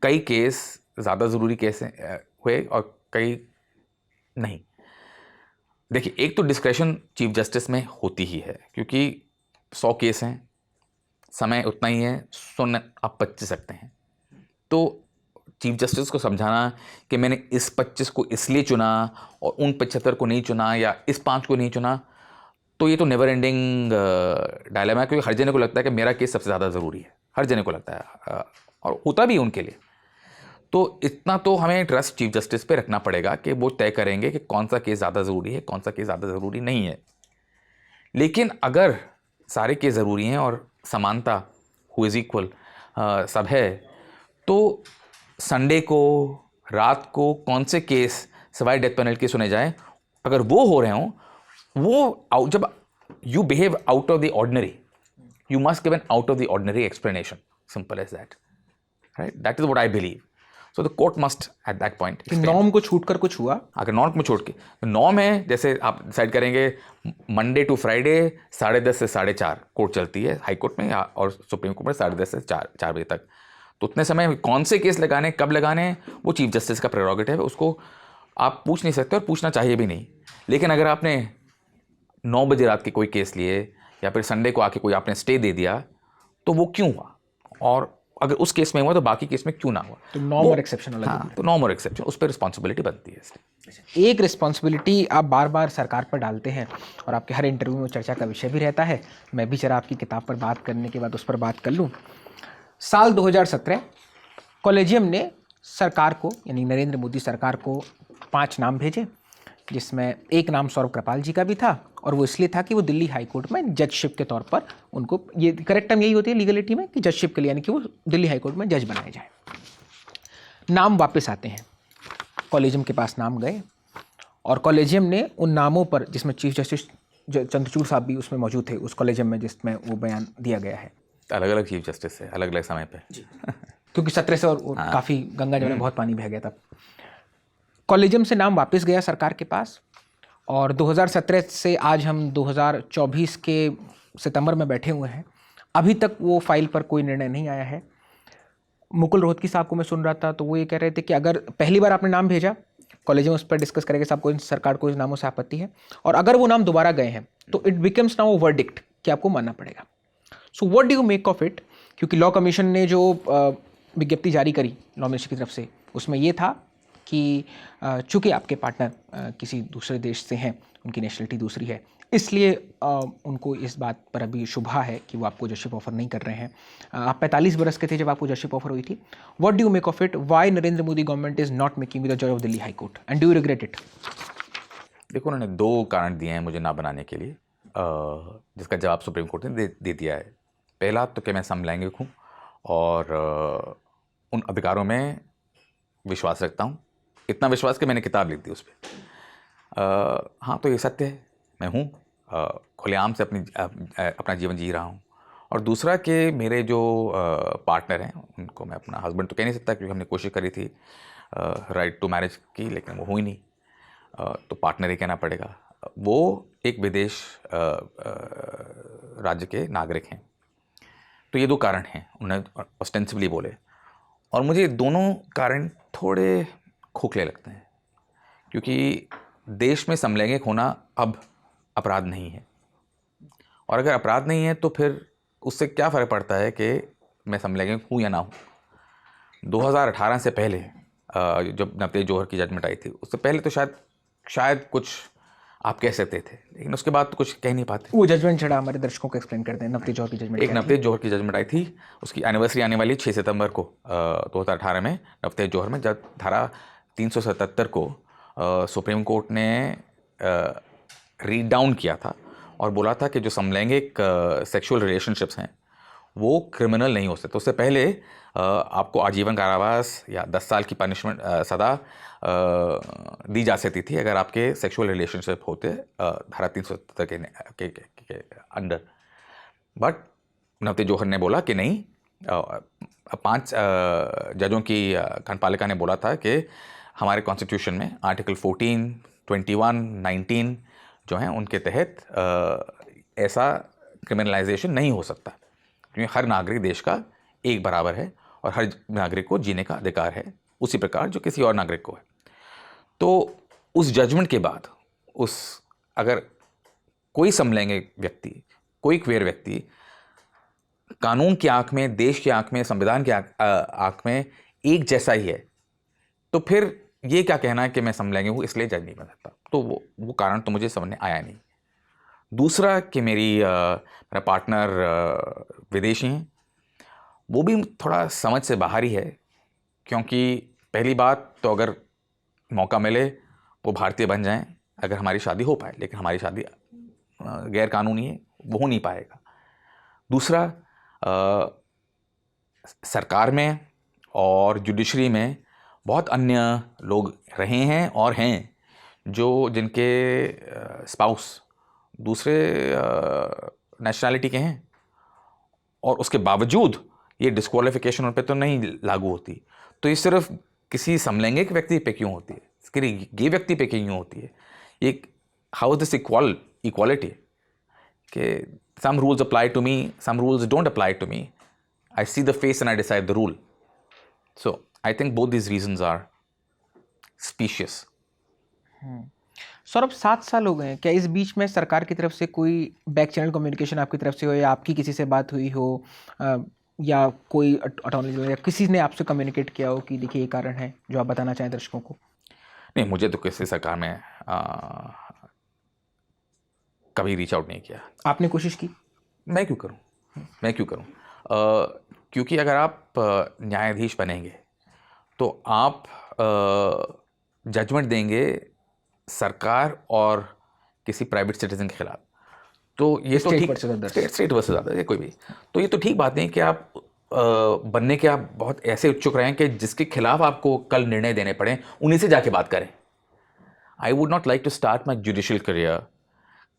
कई केस ज़्यादा ज़रूरी केस हुए और कई नहीं। देखिए, एक तो डिस्क्रेशन चीफ जस्टिस में होती ही है, क्योंकि 100 केस हैं, समय उतना ही है, सुन आप 25 सकते हैं, तो चीफ जस्टिस को समझाना कि मैंने इस 25 को इसलिए चुना और उन 75 को नहीं चुना, या इस 5 को नहीं चुना, तो ये तो नेवर एंडिंग डायलेमा है, क्योंकि हर जने को लगता है कि मेरा केस सबसे ज़्यादा ज़रूरी है, हर जने को लगता है, और होता भी उनके लिए। तो इतना तो हमें ट्रस्ट चीफ जस्टिस पे रखना पड़ेगा कि वो तय करेंगे कि कौन सा केस ज़्यादा ज़रूरी है, कौन सा केस ज़्यादा ज़रूरी नहीं है। लेकिन अगर सारे केस ज़रूरी हैं और समानता, हु इज़ इक्वल, सब है, तो संडे को रात को कौन से केस सिवाय डेथ पेनल्टी सुने जाए, अगर वो हो रहे हों, वो जब you behave out of the ordinary, you must give an out of the ordinary explanation, simple as that, right? That is what I believe. So the court must at that point norm को छूटकर कुछ हुआ, अगर norm को छोड़ के तो norm है, जैसे आप डिसाइड करेंगे मंडे टू फ्राइडे 10:30 से 4:30 कोर्ट चलती है हाई कोर्ट में और सुप्रीम कोर्ट में 10:30 से 4 बजे तक। तो उतने समय में कौन से केस लगाने, कब लगाने, वो चीफ जस्टिस का प्रेरोगेटिव है, उसको आप पूछ नहीं सकते और पूछना चाहिए भी नहीं। लेकिन अगर आपने 9 बजे रात के कोई केस लिए या फिर संडे को आके कोई आपने स्टे दे दिया तो वो क्यों हुआ, और अगर उस केस में हुआ तो बाकी केस में क्यों ना हुआ, तो नॉर्म और एक्सेप्शन अलग हाँ, तो नॉर्म और एक्सेप्शन उस पर रिस्पॉन्सिबिलिटी बनती है इसलिए। एक रिस्पॉन्सिबिलिटी आप बार बार सरकार पर डालते हैं और आपके हर इंटरव्यू में चर्चा का विषय भी रहता है। मैं भी जरा आपकी किताब पर बात करने के बाद उस पर बात कर लूँ। साल 2017 कॉलेजियम ने सरकार को, यानी नरेंद्र मोदी सरकार को 5 नाम भेजे, जिसमें एक नाम सौरभ कृपाल जी का भी था, और वो इसलिए था कि वो दिल्ली हाई कोर्ट में जजशिप के तौर पर उनको, ये करेक्ट टर्म यही होती है लीगलिटी में कि जजशिप के लिए, यानी कि वो दिल्ली हाई कोर्ट में जज बनाए जाए। नाम वापस आते हैं, कॉलेजियम के पास नाम गए और कॉलेजियम ने उन नामों पर, जिसमें चीफ जस्टिस चंद्रचूड़ साहब भी उसमें मौजूद थे उस कॉलेजियम में जिसमें वो बयान दिया गया है, अलग अलग चीफ जस्टिस है अलग अलग समय पे, क्योंकि 17 से और काफ़ी गंगा जल में बहुत पानी बह गया था। कॉलेजियम से नाम वापस गया सरकार के पास, और 2017 से आज हम 2024 के सितंबर में बैठे हुए हैं, अभी तक वो फाइल पर कोई निर्णय नहीं आया है। मुकुल रोहतगी साहब को मैं सुन रहा था तो वो ये कह रहे थे कि अगर पहली बार आपने नाम भेजा, कॉलेजियम उस पर डिस्कस करेगा साहब को, सरकार को इन नामों से आपत्ति है, और अगर वो नाम दोबारा गए हैं तो इट बिकम्स नाउ वर्डिक्ट कि आपको मानना पड़ेगा। So what do you make of it? क्योंकि लॉ कमीशन ने जो विज्ञप्ति जारी करी लॉ मिनिस्ट्री की तरफ से, उसमें ये था कि चूँकि आपके पार्टनर किसी दूसरे देश से हैं, उनकी नेशनलिटी दूसरी है, इसलिए उनको इस बात पर अभी शुभा है कि वो आपको जजशिप ऑफर नहीं कर रहे हैं। आप 45 बरस के थे जब आपको जजशिप ऑफर हुई थी। What do you make of it? Why Narendra Modi government is not making with the जज of Delhi High Court, and do you regret it? देखो, उन्होंने 2 कारण दिए हैं मुझे ना बनाने के लिए, जिसका जवाब सुप्रीम कोर्ट ने दे दिया है। पहला तो कि मैं समलैंगिक हूँ और उन अधिकारों में विश्वास रखता हूँ, इतना विश्वास कि मैंने किताब लिख दी उस पर। हाँ, तो ये सत्य है, मैं हूँ, खुलेआम से अपना जीवन जी रहा हूँ। और दूसरा कि मेरे जो पार्टनर हैं उनको मैं अपना हस्बैंड तो कह नहीं सकता, क्योंकि हमने कोशिश करी थी राइट टू मैरिज की, लेकिन वो हुई नहीं, तो पार्टनर ही कहना पड़ेगा। वो एक विदेश राज्य के नागरिक हैं। तो ये 2 कारण हैं, उन्होंने ऑस्टेंसिवली बोले, और मुझे दोनों कारण थोड़े खोखले लगते हैं, क्योंकि देश में समलैंगिक होना अब अपराध नहीं है, और अगर अपराध नहीं है तो फिर उससे क्या फ़र्क पड़ता है कि मैं समलैंगिक हूँ या ना हूँ। 2018 से पहले जब नवतेज जौहर की जजमेंट आई थी, उससे पहले तो शायद कुछ आप कह सकते थे, लेकिन उसके बाद तो कुछ कह नहीं पाते। वो जजमेंट छड़ा हमारे दर्शकों को एक्सप्लेन करते हैं। नवतेज जौहर की जजमेंट, एक नवतेज जौहर की जजमेंट आई थी, उसकी एनिवर्सरी आने वाली 6 सितंबर को 2018 में नवतेज जौहर में, जब धारा 377 को सुप्रीम कोर्ट ने रीड डाउन किया था और बोला था कि जो समलैंगिक सेक्सुअल रिलेशनशिप्स हैं वो क्रिमिनल नहीं हो सकते। उससे पहले आपको आजीवन कारावास या 10 साल की पनिशमेंट सज़ा दी जा सकती थी अगर आपके सेक्सुअल रिलेशनशिप होते धारा 377 के अंडर। बट नवतेज जौहर ने बोला कि नहीं, 5 जजों की खंडपालिका ने बोला था कि हमारे कॉन्स्टिट्यूशन में आर्टिकल 14, 21, 19 जो हैं उनके तहत ऐसा क्रिमिनलाइजेशन नहीं हो सकता, क्योंकि हर नागरिक देश का एक बराबर है और हर नागरिक को जीने का अधिकार है उसी प्रकार जो किसी और नागरिक को है। तो उस जजमेंट के बाद अगर कोई समलैंगिक व्यक्ति, कोई क्वेयर व्यक्ति कानून की आंख में, देश की आंख में, संविधान की आंख में एक जैसा ही है, तो फिर ये क्या कहना कि मैं समलैंगिक हूँ इसलिए जज नहीं बन सकता। तो वो कारण तो मुझे समझ में आया नहीं। दूसरा कि मेरा पार्टनर विदेशी हैं, वो भी थोड़ा समझ से बाहर ही है, क्योंकि पहली बात तो अगर मौका मिले वो भारतीय बन जाएं अगर हमारी शादी हो पाए, लेकिन हमारी शादी गैर कानूनी है, वो हो नहीं पाएगा। दूसरा, सरकार में और जुडिशरी में बहुत अन्य लोग रहे हैं और हैं जिनके स्पाउस दूसरे नेशनैलिटी के हैं, और उसके बावजूद ये डिस्क्वालिफिकेशन उन पर तो नहीं लागू होती। तो ये सिर्फ किसी समलैंगिक व्यक्ति पे क्यों होती है, किसी गे व्यक्ति पे क्यों होती है? ये हाउ दिस इक्वालिटी कि some rules apply to me, some rules don't apply to me. I see the face and I decide the rule. So I think both these reasons are specious. Saurabh, 7 साल हो गए हैं, क्या इस बीच में सरकार की तरफ से कोई बैक चैनल कम्युनिकेशन आपकी तरफ से हो, या आपकी किसी से बात हुई हो, या कोई अटॉर्नी जनरल या किसी ने आपसे कम्युनिकेट किया हो कि देखिए ये कारण है, जो आप बताना चाहें दर्शकों को? नहीं, मुझे तो किसी सरकार में कभी रीच आउट नहीं किया। आपने कोशिश की? मैं क्यों करूं? क्योंकि अगर आप न्यायाधीश बनेंगे तो आप जजमेंट देंगे सरकार और किसी प्राइवेट सिटीजन के खिलाफ, तो ये तो ठीक, स्टेट वर्सेस अदर, कोई भी, तो ये तो ठीक बात नहीं कि आप बनने के आप बहुत ऐसे इच्छुक रहें कि जिसके खिलाफ आपको कल निर्णय देने पड़े उन्हीं से जाके बात करें। I would not like to start my judicial career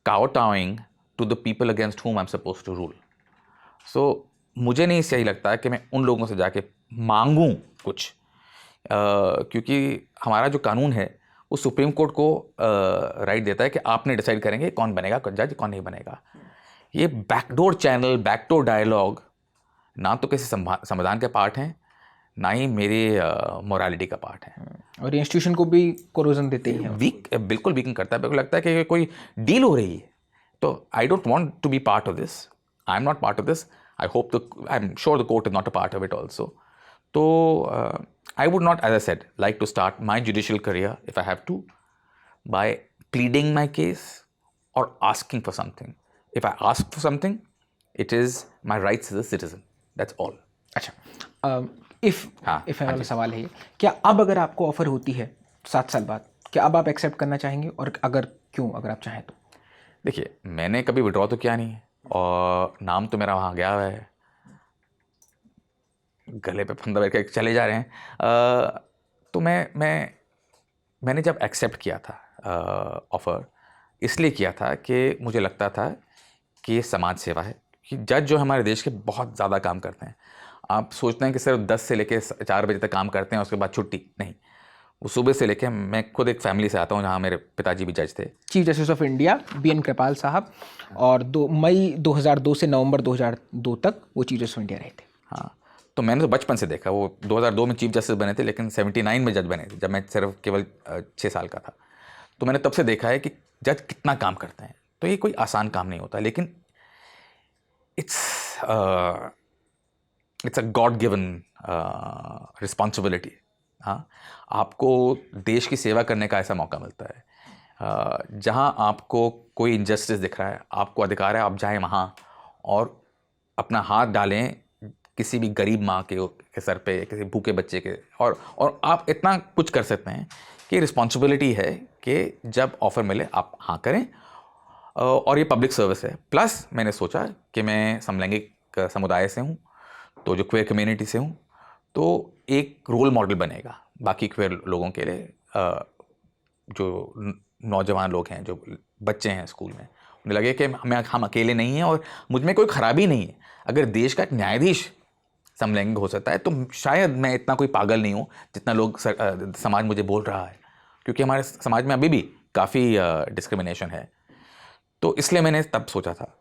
kowtowing to the people against whom I'm supposed to rule. So मुझे नहीं सही लगता कि मैं उन लोगों से जाके मांगूं कुछ, क्योंकि हमारा जो कानून है वो सुप्रीम कोर्ट को राइट देता है कि आपने डिसाइड करेंगे कौन बनेगा जज, कौन नहीं बनेगा। ये बैकडोर चैनल, बैकडोर डायलॉग ना तो किसी संविधान के पार्ट हैं, ना ही मेरी मोरालिटी का पार्ट है, और इंस्टीट्यूशन को भी कोरोजन देते ही हैं। बिल्कुल वीकन करता है। बिल्कुल लगता है कि कोई डील हो रही है, तो I don't want to be part of this, I am not part of this, I am sure the court is not a part of it also. तो I would not, as I said, like to start my judicial career if I have to by pleading my case और asking for something. If I ask for something, it is my rights as a citizen, that's all. अच्छा, if वाला सवाल है, क्या अब अगर आपको offer होती है 7 साल बाद, क्या अब आप एक्सेप्ट करना चाहेंगे, और अगर क्यों, अगर आप चाहें तो? देखिए, मैंने कभी विड्रॉ तो किया नहीं है और नाम तो मेरा वहाँ गया हुआ है, गले पे फंदा बैठ के चले जा रहे हैं। तो मैंने जब एक्सेप्ट किया था ऑफ़र, इसलिए किया था कि मुझे लगता था कि ये समाज सेवा है, कि जज जो हमारे देश के बहुत ज़्यादा काम करते हैं। आप सोचते हैं कि सिर्फ 10 से लेकर 4 बजे तक काम करते हैं, उसके बाद छुट्टी नहीं, वो सुबह से लेकर, मैं खुद एक फैमिली से आता हूँ जहाँ मेरे पिताजी भी जज थे, chief justice of India BN कृपाल साहब, और मई 2002 से नवंबर 2002 तक वो चीफ जस्टिस ऑफ इंडिया रहे थे। हाँ, तो मैंने तो बचपन से देखा, वो 2002 में चीफ जस्टिस बने थे, लेकिन 79 में जज बने थे, जब मैं सिर्फ केवल 6 साल का था। तो मैंने तब से देखा है कि जज कितना काम करते हैं। तो ये कोई आसान काम नहीं होता, लेकिन it's a God given responsibility. हाँ, आपको देश की सेवा करने का ऐसा मौका मिलता है जहाँ आपको कोई इनजस्टिस दिख रहा है, आपको अधिकार है आप जाएं वहाँ और अपना हाथ डालें किसी भी गरीब माँ के सर पे, किसी भूखे बच्चे के, और आप इतना कुछ कर सकते हैं कि रिस्पॉन्सिबिलिटी है कि जब ऑफ़र मिले आप हाँ करें, और ये पब्लिक सर्विस है। प्लस मैंने सोचा कि मैं समलैंगिक समुदाय से हूँ, तो जो क्वेयर कम्युनिटी से हूँ, तो एक रोल मॉडल बनेगा बाकी क्वेयर लोगों के लिए, जो नौजवान लोग हैं, जो बच्चे हैं स्कूल में, उन्हें लगे कि हम अकेले नहीं हैं और मुझ में कोई ख़राबी नहीं है। अगर देश का एक न्यायाधीश समलैंगिक हो सकता है, तो शायद मैं इतना कोई पागल नहीं हूँ जितना लोग समाज मुझे बोल रहा है, क्योंकि हमारे समाज में अभी भी काफ़ी डिस्क्रिमिनेशन है। तो इसलिए मैंने तब सोचा था,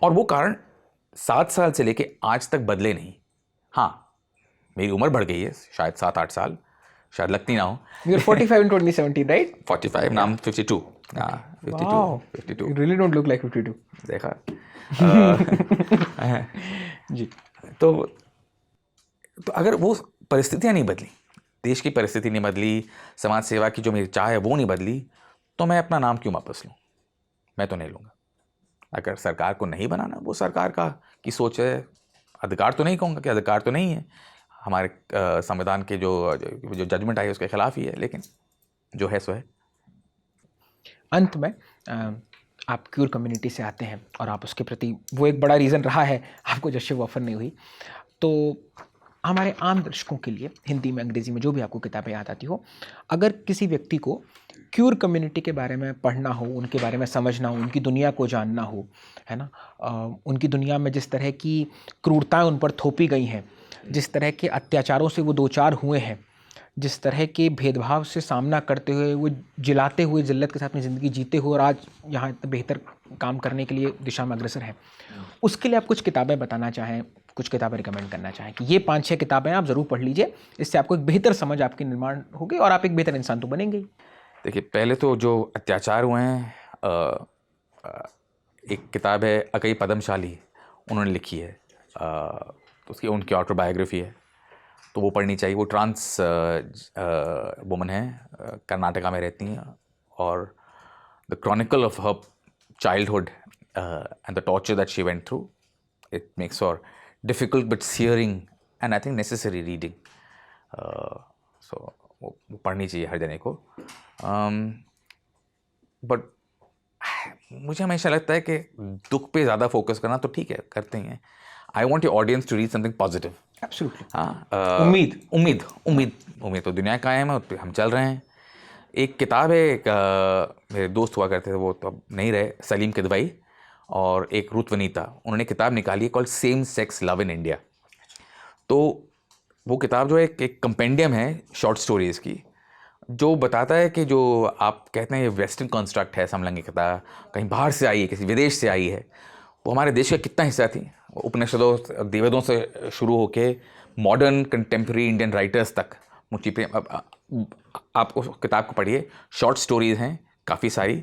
और वो कारण 7 साल से लेके आज तक बदले नहीं। हाँ, मेरी उम्र बढ़ गई है, शायद 7-8 साल, शायद लगती ना हो। You're 45 in 2017, right? 45, नाम 52। हाँ, 52। You really don't look like 52. देखा। जी। तो अगर वो परिस्थितियाँ नहीं बदली, देश की परिस्थिति नहीं बदली, समाज सेवा की जो मेरी चाह है वो नहीं बदली, तो मैं अपना नाम क्यों वापस लूँ? मैं तो नहीं लूँगा। अगर सरकार को नहीं बनाना, वो सरकार की सोच है। अधिकार तो नहीं कहूँगा कि अधिकार तो नहीं है, हमारे संविधान के जो जजमेंट आई है उसके खिलाफ ही है, लेकिन जो है सो है। अंत में आप क्यूर कम्युनिटी से आते हैं और आप उसके प्रति, वो एक बड़ा रीज़न रहा है आपको जजशिप ऑफर नहीं हुई, तो हमारे आम दर्शकों के लिए हिंदी में, अंग्रेज़ी में, जो भी आपको किताबें याद आती हो, अगर किसी व्यक्ति को क्यूर कम्युनिटी के बारे में पढ़ना हो, उनके बारे में समझना हो, उनकी दुनिया को जानना हो, है ना, उनकी दुनिया में जिस तरह की क्रूरताएं उन पर थोपी गई हैं, जिस तरह के अत्याचारों से वो दो चार हुए हैं, जिस तरह के भेदभाव से सामना करते हुए, वो जिलाते हुए, जिल्लत के साथ अपनी ज़िंदगी जीते हुए और आज यहाँ इतना बेहतर काम करने के लिए दिशा में अग्रसर है, उसके लिए आप कुछ किताबें बताना चाहें, कुछ किताबें रिकमेंड करना चाहें कि ये 5-6 किताबें आप ज़रूर पढ़ लीजिए, इससे आपको एक बेहतर समझ आपकी निर्माण होगी और आप एक बेहतर इंसान तो बनेंगे ही। देखिए, पहले तो जो अत्याचार हुए हैं, एक किताब है अकई पद्मशाली, उन्होंने लिखी है, तो उसकी उनकी ऑटोबायोग्राफी है, तो वो पढ़नी चाहिए। वो ट्रांस वुमन है, कर्नाटका में रहती हैं, और the chronicle of her childhood and the torture that she went through, it makes for difficult but searing and I think necessary reading. So वो पढ़नी चाहिए हर जने को। बट मुझे हमेशा लगता है कि दुख पे ज़्यादा फोकस करना तो ठीक है, करते ही हैं। I want your audience to read something positive. Absolutely. हाँ, उम्मीद उम्मीद उम्मीद उम्मीद तो दुनिया कायम है, उस पे हम चल रहे हैं। एक किताब है, एक मेरे दोस्त हुआ करते थे, वो तो अब नहीं रहे, सलीम किदवई और एक रुत वनीता, उन्होंने किताब निकाली है called same sex love in India. तो वो किताब जो है एक कंपेंडियम है शॉर्ट स्टोरीज़ की, जो बताता है कि जो आप कहते हैं ये वेस्टर्न कंस्ट्रक्ट है, समलैंगिकता कहीं बाहर से आई है, किसी विदेश से आई है, वो हमारे देश का कितना हिस्सा थी। उपनिषदों देवदों से शुरू होके मॉडर्न कंटेम्प्रेरी इंडियन राइटर्स तक मुंशी प्रेम, आप उस किताब को पढ़िए, शॉर्ट स्टोरीज़ हैं काफ़ी सारी,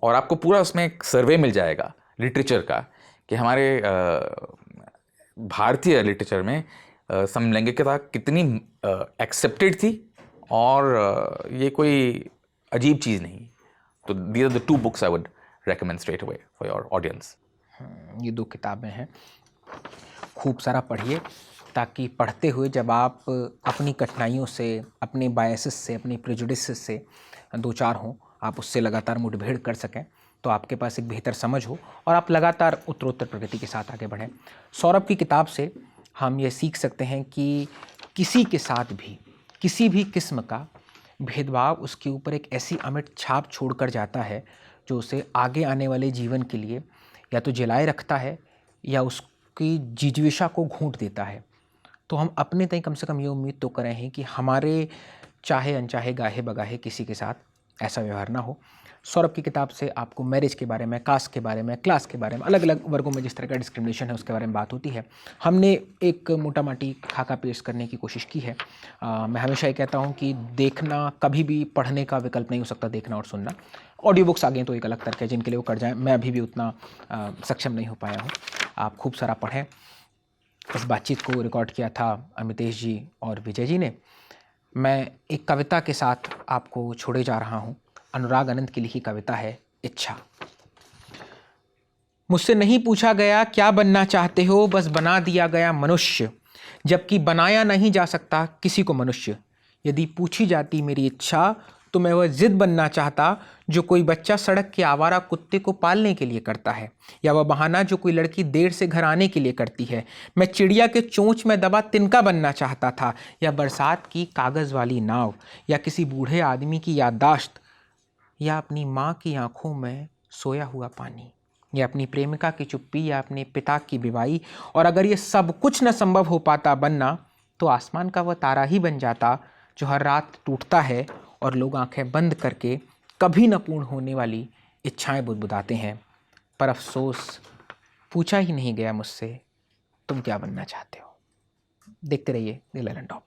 और आपको पूरा उसमें एक सर्वे मिल जाएगा लिटरेचर का कि हमारे भारतीय लिटरेचर में समलैंगिकता कितनी एक्सेप्टेड थी, और ये कोई अजीब चीज़ नहीं। तो these are the 2 books I would recommend straight away for your audience. ये 2 किताबें हैं, खूब सारा पढ़िए, ताकि पढ़ते हुए जब आप अपनी कठिनाइयों से, अपने बायसेस से, अपनी प्रेजुडिसेस से 2-4 हों, आप उससे लगातार मुठभेड़ कर सकें, तो आपके पास एक बेहतर समझ हो और आप लगातार उत्तरोत्तर प्रगति के साथ आगे बढ़ें। सौरभ की किताब से हम ये सीख सकते हैं कि किसी के साथ भी किसी भी किस्म का भेदभाव उसके ऊपर एक ऐसी अमिट छाप छोड़कर जाता है जो उसे आगे आने वाले जीवन के लिए या तो जलाए रखता है या उसकी जिज्विषा को घूंट देता है। तो हम अपने तय कम से कम ये उम्मीद तो करें हैं कि हमारे चाहे अनचाहे, गाहे बगाहे किसी के साथ ऐसा व्यवहार ना हो। सौरभ की किताब से आपको मैरिज के बारे में, कास्ट के बारे में, क्लास के बारे में, अलग अलग वर्गों में जिस तरह का डिस्क्रिमिनेशन है उसके बारे में बात होती है। हमने एक मोटा माटी खाका पेश करने की कोशिश की है। मैं हमेशा ये कहता हूँ कि देखना कभी भी पढ़ने का विकल्प नहीं हो सकता, देखना और सुनना। ऑडियो बुक्स आ गए तो एक अलग तर्क है, जिनके लिए वो कर जाएँ, मैं अभी भी उतना सक्षम नहीं हो पाया हूँ। आप खूब सारा पढ़ें। इस बातचीत को रिकॉर्ड किया था अमितेश जी और विजय जी ने। मैं एक कविता के साथ आपको छोड़े जा रहा हूँ। अनुराग अनंत की लिखी कविता है इच्छा। मुझसे नहीं पूछा गया क्या बनना चाहते हो, बस बना दिया गया मनुष्य, जबकि बनाया नहीं जा सकता किसी को मनुष्य। यदि पूछी जाती मेरी इच्छा तो मैं वह जिद बनना चाहता जो कोई बच्चा सड़क के आवारा कुत्ते को पालने के लिए करता है, या वह बहाना जो कोई लड़की देर से घर आने के लिए करती है। मैं चिड़िया के चोंच में दबा तिनका बनना चाहता था, या बरसात की कागज़ वाली नाव, या किसी बूढ़े आदमी की याददाश्त, या अपनी माँ की आंखों में सोया हुआ पानी, या अपनी प्रेमिका की चुप्पी, या अपने पिता की विवाही। और अगर ये सब कुछ न संभव हो पाता बनना, तो आसमान का वह तारा ही बन जाता जो हर रात टूटता है और लोग आंखें बंद करके कभी न पूर्ण होने वाली इच्छाएं बुदबुदाते हैं। पर अफसोस पूछा ही नहीं गया मुझसे तुम क्या बनना चाहते हो। देखते रहिए द लेलन टॉप।